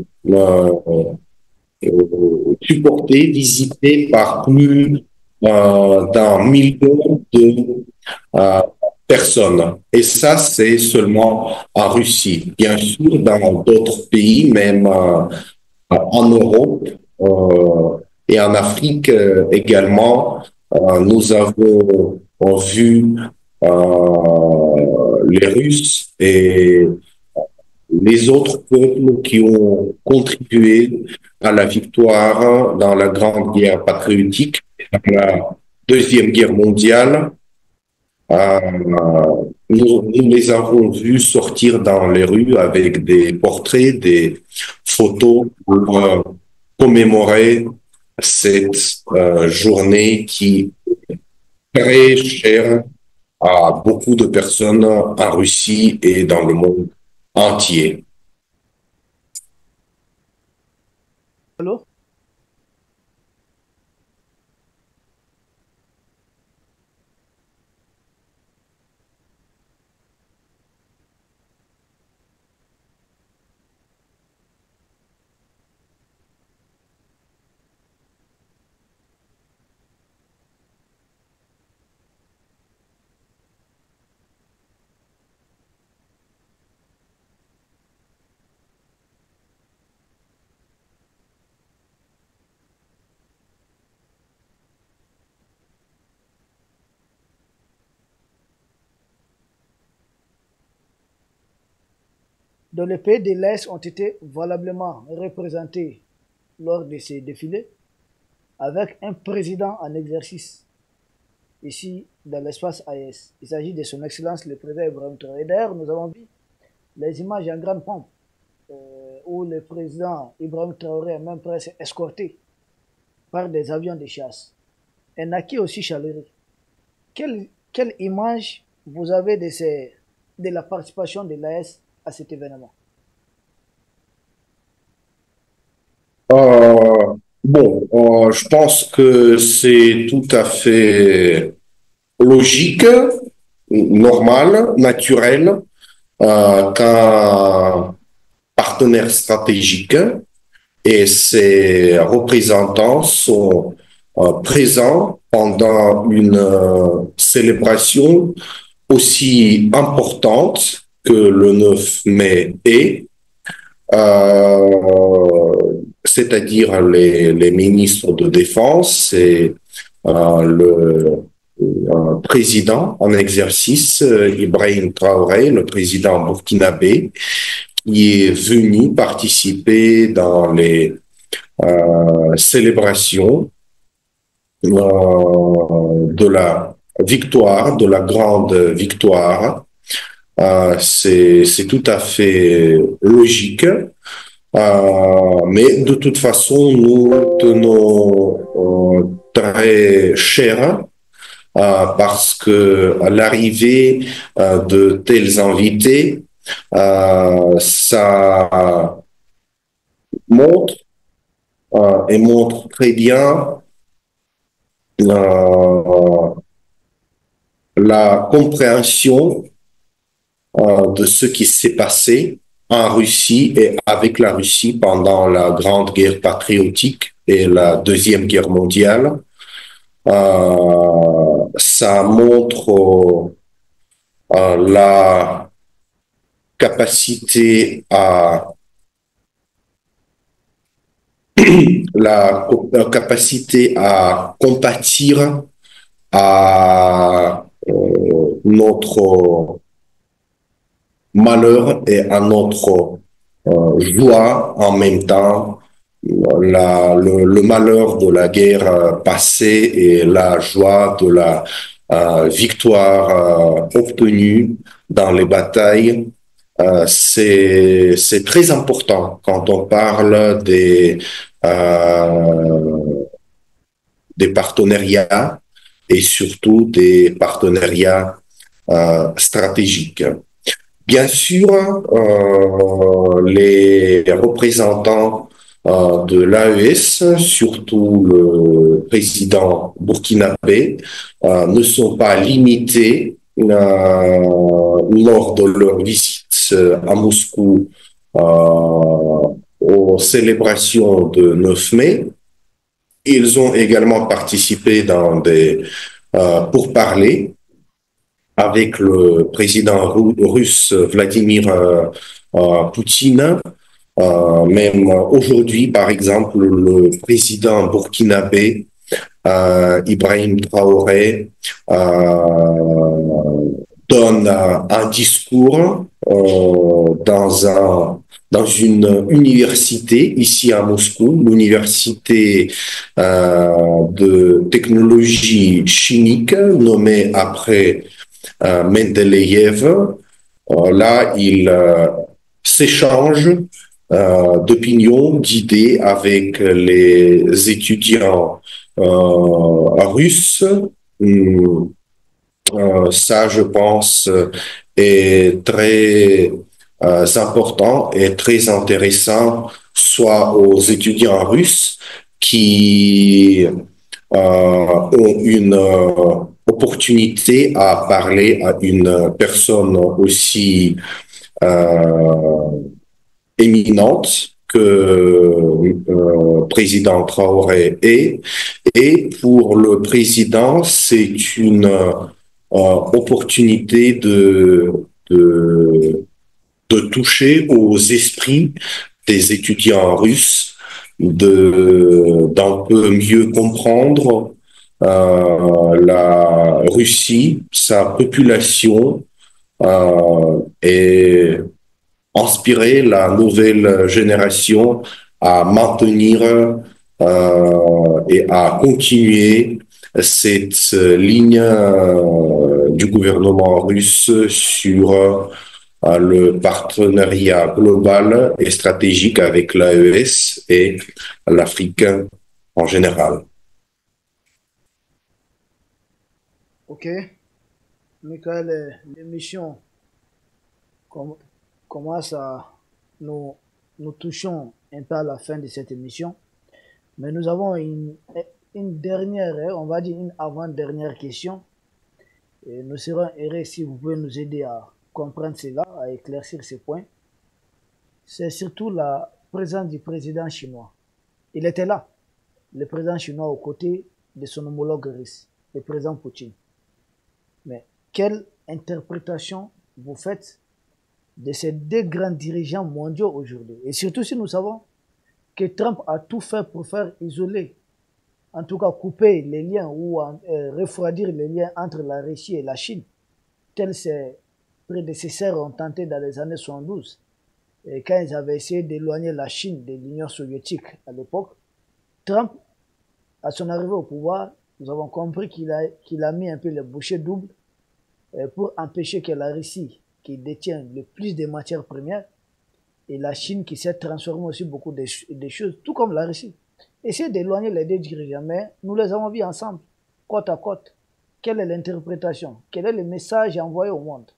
supporté, visité par plus d'un million de euh, personnes. Et ça, c'est seulement en Russie. Bien sûr, dans d'autres pays, même en Europe et en Afrique également, nous avons vu les Russes et les autres peuples qui ont contribué à la victoire dans la Grande Guerre patriotique, dans la Deuxième Guerre mondiale. Euh, nous les avons vus sortir dans les rues avec des portraits, des photos pour commémorer cette journée qui est très chère à beaucoup de personnes en Russie et dans le monde entier. Allô? Dans les pays de l'Est ont été valablement représentés lors de ces défilés avec un président en exercice ici dans l'espace AES. Il s'agit de son Excellence le président Ibrahim Traoré. D'ailleurs, nous avons vu les images en grande pompe où le président Ibrahim Traoré est même presque escorté par des avions de chasse. Un acquis aussi chaleureux. Quelle image vous avez de la participation de l'AES à cet événement? Euh, je pense que c'est tout à fait logique, normal, naturel, qu'un partenaire stratégique et ses représentants sont présents pendant une célébration aussi importante que le 9 mai est, c'est-à-dire les ministres de défense et le président en exercice, Ibrahim Traoré, le président burkinabé, qui est venu participer dans les célébrations de la victoire, de la grande victoire. C'est tout à fait logique. Mais de toute façon, nous tenons très cher parce que à l'arrivée de tels invités, ça montre et montre très bien euh, la compréhension de ce qui s'est passé en Russie et avec la Russie pendant la Grande Guerre patriotique et la Deuxième Guerre mondiale. Ça montre la capacité à la capacité à compatir à notre malheur et à notre joie en même temps, le malheur de la guerre passée et la joie de la victoire obtenue dans les batailles. C'est très important quand on parle des partenariats et surtout des partenariats stratégiques. Bien sûr, les représentants de l'AES, surtout le président burkinabé, ne sont pas limités lors de leur visite à Moscou aux célébrations de 9 mai. Ils ont également participé dans des pourparlers avec le président russe Vladimir Poutine. Même aujourd'hui, par exemple, le président burkinabé Ibrahim Traoré donne un discours dans une université ici à Moscou, l'université de technologie chimique nommée après Mendeleïev. Là, il s'échange d'opinions, d'idées avec les étudiants russes. Hum, Ça, je pense, est très important et très intéressant, soit aux étudiants russes qui ont une opportunité à parler à une personne aussi éminente que président Traoré est. Et pour le président, c'est une opportunité de toucher aux esprits des étudiants russes, d'un peu mieux comprendre la Russie, sa population, et inspirer la nouvelle génération à maintenir et à continuer cette ligne du gouvernement russe sur le partenariat global et stratégique avec l'AES et l'Afrique en général. Ok, Michael, l'émission commence à... Nous touchons un peu à la fin de cette émission, mais nous avons une dernière, on va dire une avant-dernière question. Et nous serons heureux si vous pouvez nous aider à comprendre cela, à éclaircir ces points. C'est surtout la présence du président chinois. Il était là, le président chinois aux côtés de son homologue russe, le président Poutine. Mais quelle interprétation vous faites de ces deux grands dirigeants mondiaux aujourd'hui? Et surtout si nous savons que Trump a tout fait pour faire isoler, en tout cas couper les liens ou refroidir les liens entre la Russie et la Chine, tels ses prédécesseurs ont tenté dans les années 72. Et quand ils avaient essayé d'éloigner la Chine de l'Union soviétique à l'époque, Trump, à son arrivée au pouvoir, nous avons compris qu'il a mis un peu les bouchées doubles pour empêcher que la Russie, qui détient le plus de matières premières, et la Chine qui s'est transformée aussi beaucoup de choses, tout comme la Russie. Essayer d'éloigner les deux dirigeants, mais nous les avons vus ensemble, côte à côte. Quelle est l'interprétation? Quel est le message envoyé au monde?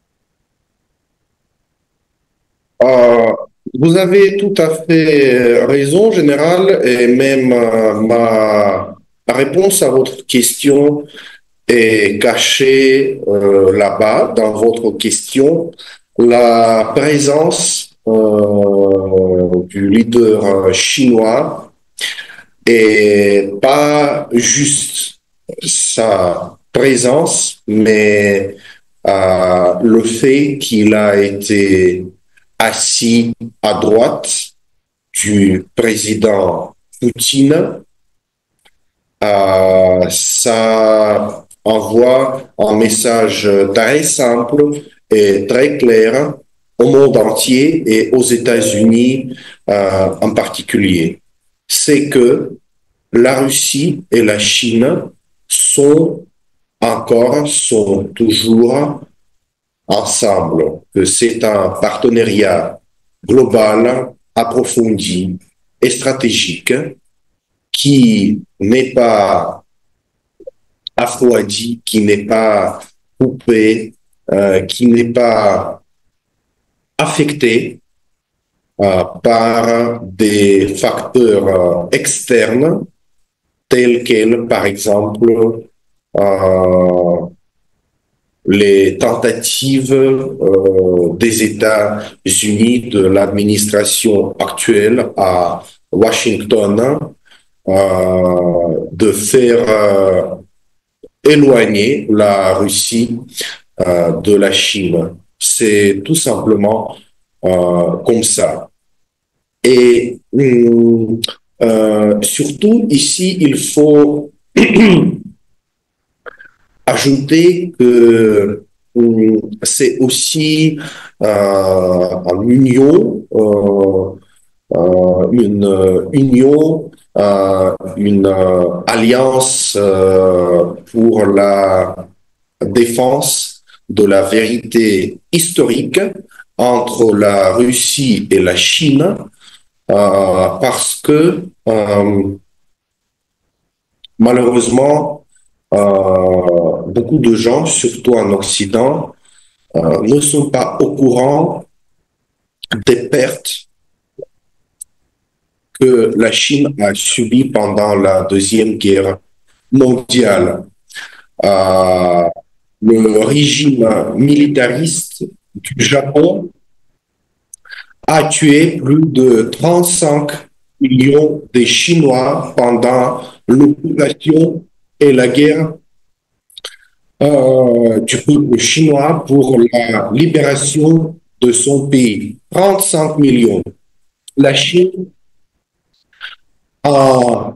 Euh, Vous avez tout à fait raison, Général, et même ma réponse à votre question est cachée là-bas, dans votre question. La présence du leader chinois est pas juste sa présence, mais le fait qu'il a été assis à droite du président Poutine, ça envoie un message très simple et très clair au monde entier et aux États-Unis en particulier. C'est que la Russie et la Chine sont toujours ensemble, que c'est un partenariat global, approfondi et stratégique qui n'est pas afroidi, qui n'est pas coupé, qui n'est pas affecté par des facteurs externes tels que, par exemple, les tentatives des États-Unis, de l'administration actuelle à Washington, de faire éloigner la Russie de la Chine. C'est tout simplement comme ça. Et surtout ici, il faut ajouter que c'est aussi une union, une alliance pour la défense de la vérité historique entre la Russie et la Chine, parce que malheureusement, beaucoup de gens, surtout en Occident, ne sont pas au courant des pertes que la Chine a subies pendant la Deuxième Guerre mondiale. Euh, le régime militariste du Japon a tué plus de 35 millions de Chinois pendant l'occupation et la guerre du peuple chinois pour la libération de son pays. 35 millions. La Chine, en,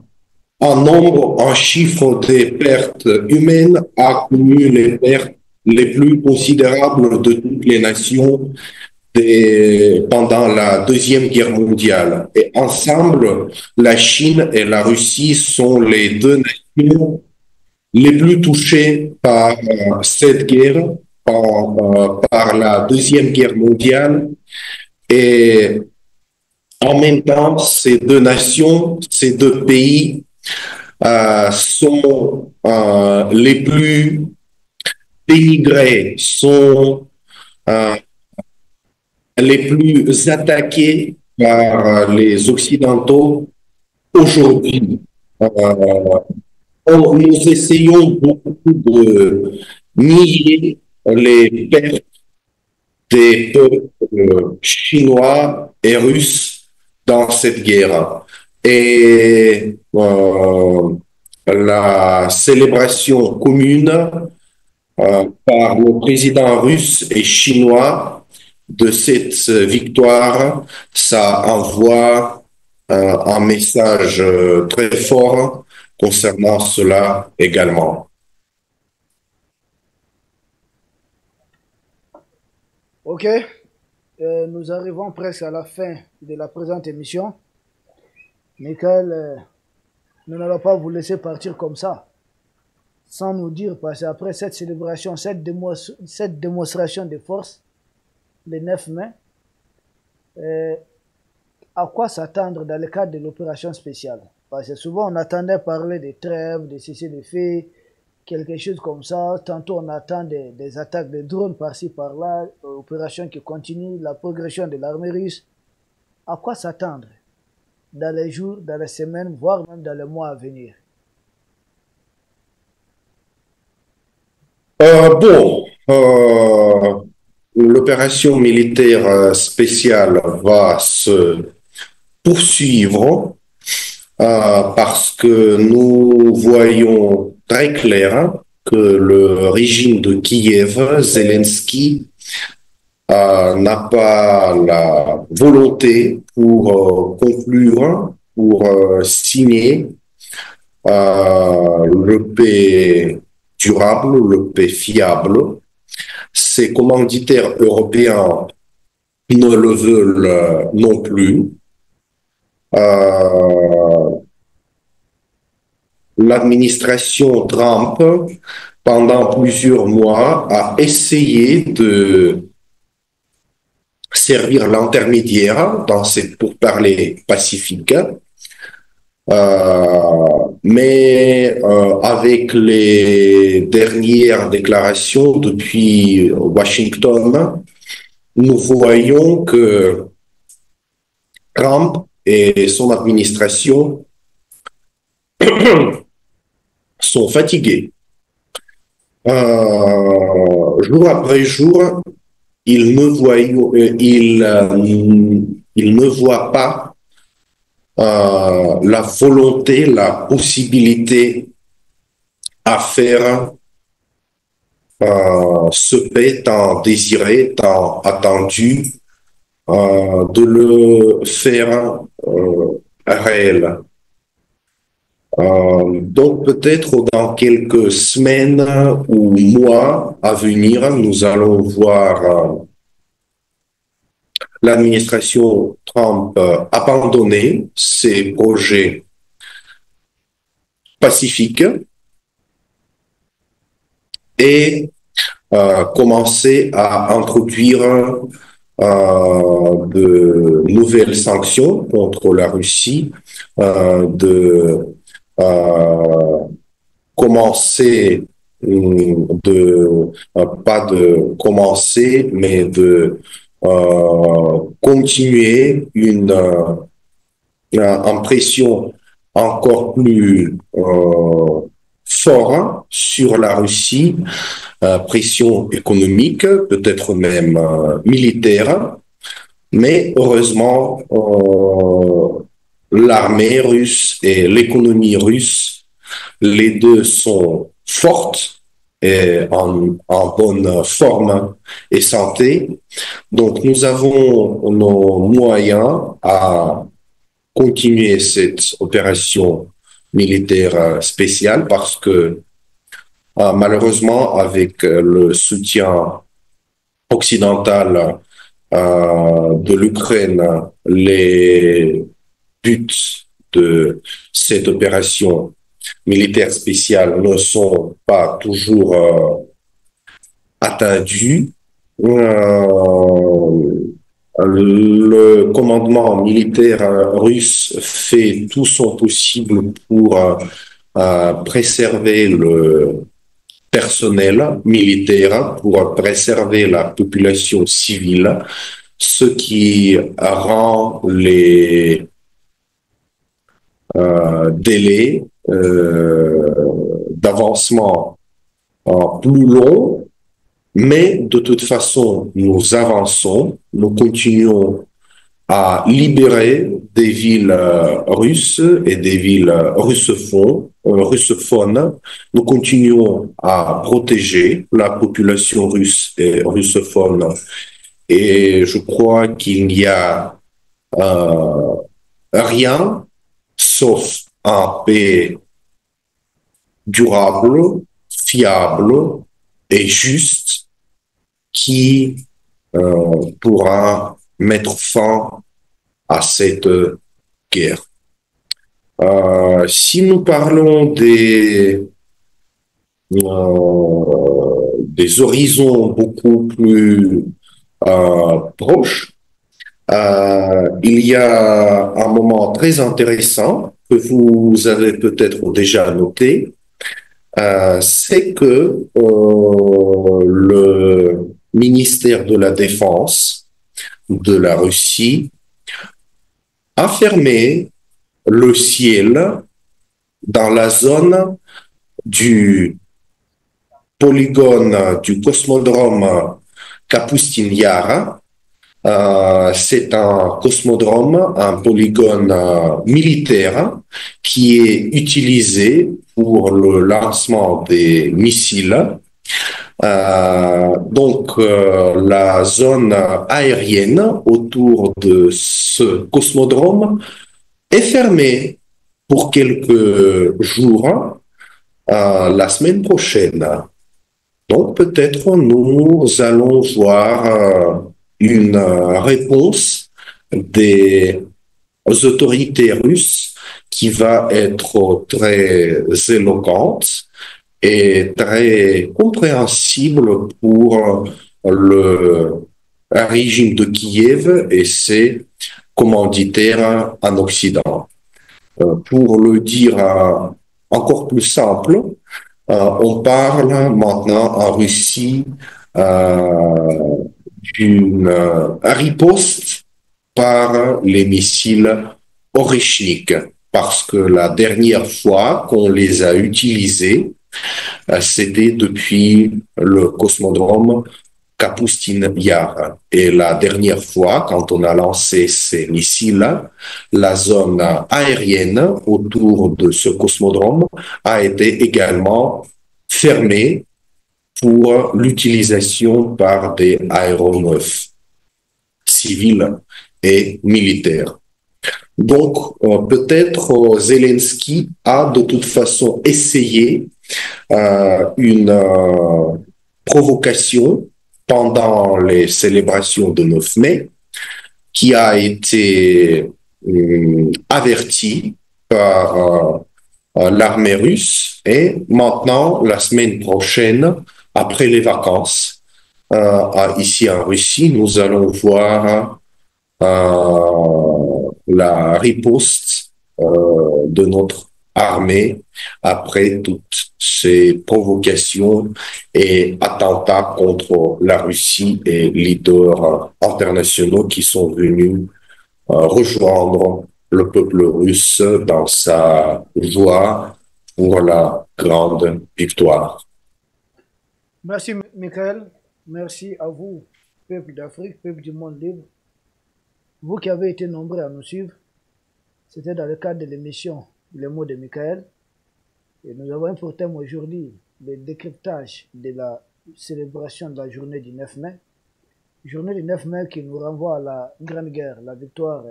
en nombre, en chiffre des pertes humaines, a connu les pertes les plus considérables de toutes les nations pendant la Deuxième Guerre mondiale. Et ensemble, la Chine et la Russie sont les deux nations les plus touchées par cette guerre, par la Deuxième Guerre mondiale. Et en même temps, ces deux nations, ces deux pays sont les plus dénigrés, sont euh, les plus attaqués par les Occidentaux aujourd'hui. Euh, nous essayons beaucoup de nier les pertes des peuples chinois et russes dans cette guerre. Et la célébration commune par le président russe et chinois de cette victoire, ça envoie un message très fort concernant cela également. Ok, nous arrivons presque à la fin de la présente émission. Michael, nous n'allons pas vous laisser partir comme ça, sans nous dire, parce qu'après cette célébration, cette démonstration de force, le 9 mai, euh, à quoi s'attendre dans le cadre de l'opération spéciale? Parce que souvent on attendait parler des trêves, des cessez-le-feu, quelque chose comme ça. Tantôt on attend des attaques de drones par-ci par-là, opération qui continue, la progression de l'armée russe. À quoi s'attendre dans les jours, dans les semaines, voire même dans les mois à venir? Bon, l'opération militaire spéciale va se poursuivre parce que nous voyons très clair que le régime de Kiev, Zelensky, n'a pas la volonté pour conclure, pour signer le paix durable, le paix fiable. Ces commanditaires européens ne le veulent non plus. L'administration Trump, pendant plusieurs mois, a essayé de servir l'intermédiaire dans ces pourparlers pacifiques, mais avec les dernières déclarations depuis Washington, nous voyons que Trump et son administration sont fatigués. Jour après jour, ils ne voient pas la volonté, la possibilité à faire ce paix tant désiré, tant attendu, de le faire réel. Donc peut-être dans quelques semaines ou mois à venir, nous allons voir l'administration Trump abandonner ses projets pacifiques et commencer à introduire de nouvelles sanctions contre la Russie, de euh, commencer pas de commencer, mais de continuer une pression encore plus forte sur la Russie, pression économique, peut-être même militaire, mais heureusement, l'armée russe et l'économie russe, les deux sont fortes et en bonne forme et santé. Donc, nous avons nos moyens à continuer cette opération militaire spéciale parce que malheureusement, avec le soutien occidental de l'Ukraine, les buts de cette opération militaire spéciale ne sont pas toujours attendus. Le commandement militaire russe fait tout son possible pour préserver le personnel militaire, pour préserver la population civile, ce qui rend les délais d'avancement plus longs, mais de toute façon, nous avançons, nous continuons à libérer des villes russes et des villes russophones. Nous continuons à protéger la population russe et russophone. Et je crois qu'il n'y a rien sauf un paix durable, fiable et juste qui pourra mettre fin à cette guerre. Si nous parlons des horizons beaucoup plus proches, il y a un moment très intéressant que vous avez peut-être déjà noté, c'est que le ministère de la Défense de la Russie a fermé le ciel dans la zone du polygone du cosmodrome Kapustin Yar. C'est un cosmodrome, un polygone militaire qui est utilisé pour le lancement des missiles. Donc, la zone aérienne autour de ce cosmodrome est fermée pour quelques jours la semaine prochaine. Donc, peut-être nous allons voir une réponse des autorités russes qui va être très éloquente et très compréhensible pour le régime de Kiev et ses commanditaires en Occident. Pour le dire encore plus simple, on parle maintenant en Russie d'une riposte par les missiles Oreshnik, parce que la dernière fois qu'on les a utilisés, c'était depuis le cosmodrome Kapustin Yar. Et la dernière fois, quand on a lancé ces missiles, la zone aérienne autour de ce cosmodrome a été également fermée pour l'utilisation par des aéronefs civils et militaires. Donc, peut-être Zelensky a de toute façon essayé une provocation pendant les célébrations de 9 mai, qui a été averti par l'armée russe, et maintenant, la semaine prochaine, après les vacances, ici en Russie, nous allons voir la riposte de notre armée après toutes ces provocations et attentats contre la Russie et leaders internationaux qui sont venus rejoindre le peuple russe dans sa joie pour la grande victoire. Merci, Michael. Merci à vous, peuple d'Afrique, peuple du monde libre. Vous qui avez été nombreux à nous suivre, c'était dans le cadre de l'émission Les mots de Michael. Et nous avons pour thème aujourd'hui le décryptage de la célébration de la journée du 9 mai. Journée du 9 mai qui nous renvoie à la Grande Guerre, la victoire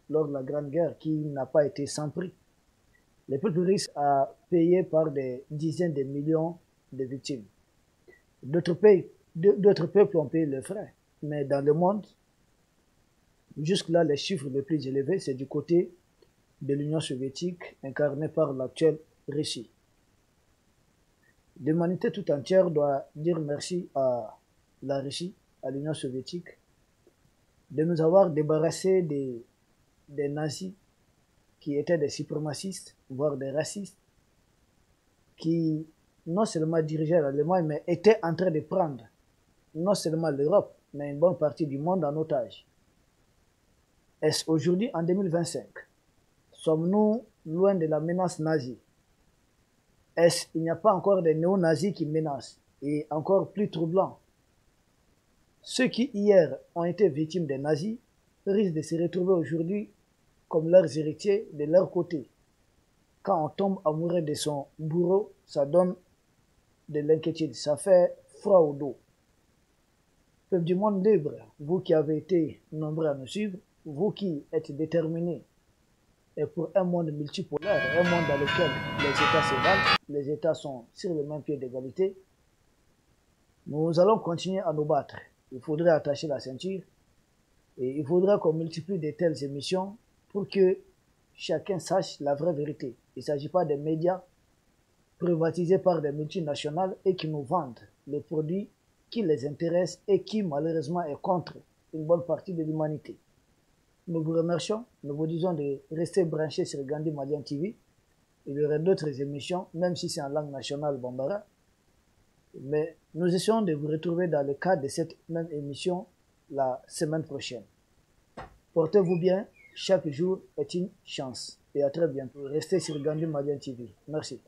lors de la Grande Guerre qui n'a pas été sans prix. Le peuple russe a payé par des dizaines de millions de victimes. D'autres peuples ont payé les frais. Mais dans le monde, jusque-là, les chiffres les plus élevés, c'est du côté de l'Union soviétique, incarnée par l'actuelle Russie. L'humanité tout entière doit dire merci à la Russie, à l'Union soviétique, de nous avoir débarrassés des nazis qui étaient des suprémacistes, voire des racistes, qui non seulement dirigeaient l'Allemagne, mais étaient en train de prendre non seulement l'Europe, mais une bonne partie du monde en otage. Est-ce aujourd'hui, en 2025, sommes-nous loin de la menace nazie? Est-ce qu'il n'y a pas encore des néo-nazis qui menacent? Et encore plus troublant, ceux qui hier ont été victimes des nazis risquent de se retrouver aujourd'hui comme leurs héritiers de leur côté. Quand on tombe amoureux de son bourreau, ça donne de l'inquiétude, ça fait froid au dos. Peuple du monde libre, vous qui avez été nombreux à nous suivre, vous qui êtes déterminés et pour un monde multipolaire, un monde dans lequel les États se valent, les États sont sur le même pied d'égalité, nous allons continuer à nous battre. Il faudrait attacher la ceinture et il faudrait qu'on multiplie de telles émissions pour que chacun sache la vraie vérité. Il ne s'agit pas des médias privatisés par des multinationales et qui nous vendent les produits qui les intéressent et qui malheureusement est contre une bonne partie de l'humanité. Nous vous remercions, nous vous disons de rester branchés sur Gandhi Malian TV. Il y aura d'autres émissions, même si c'est en langue nationale bambara. Mais nous essayons de vous retrouver dans le cadre de cette même émission la semaine prochaine. Portez-vous bien, chaque jour est une chance. Et à très bientôt. Restez sur Gandhi Malian TV. Merci.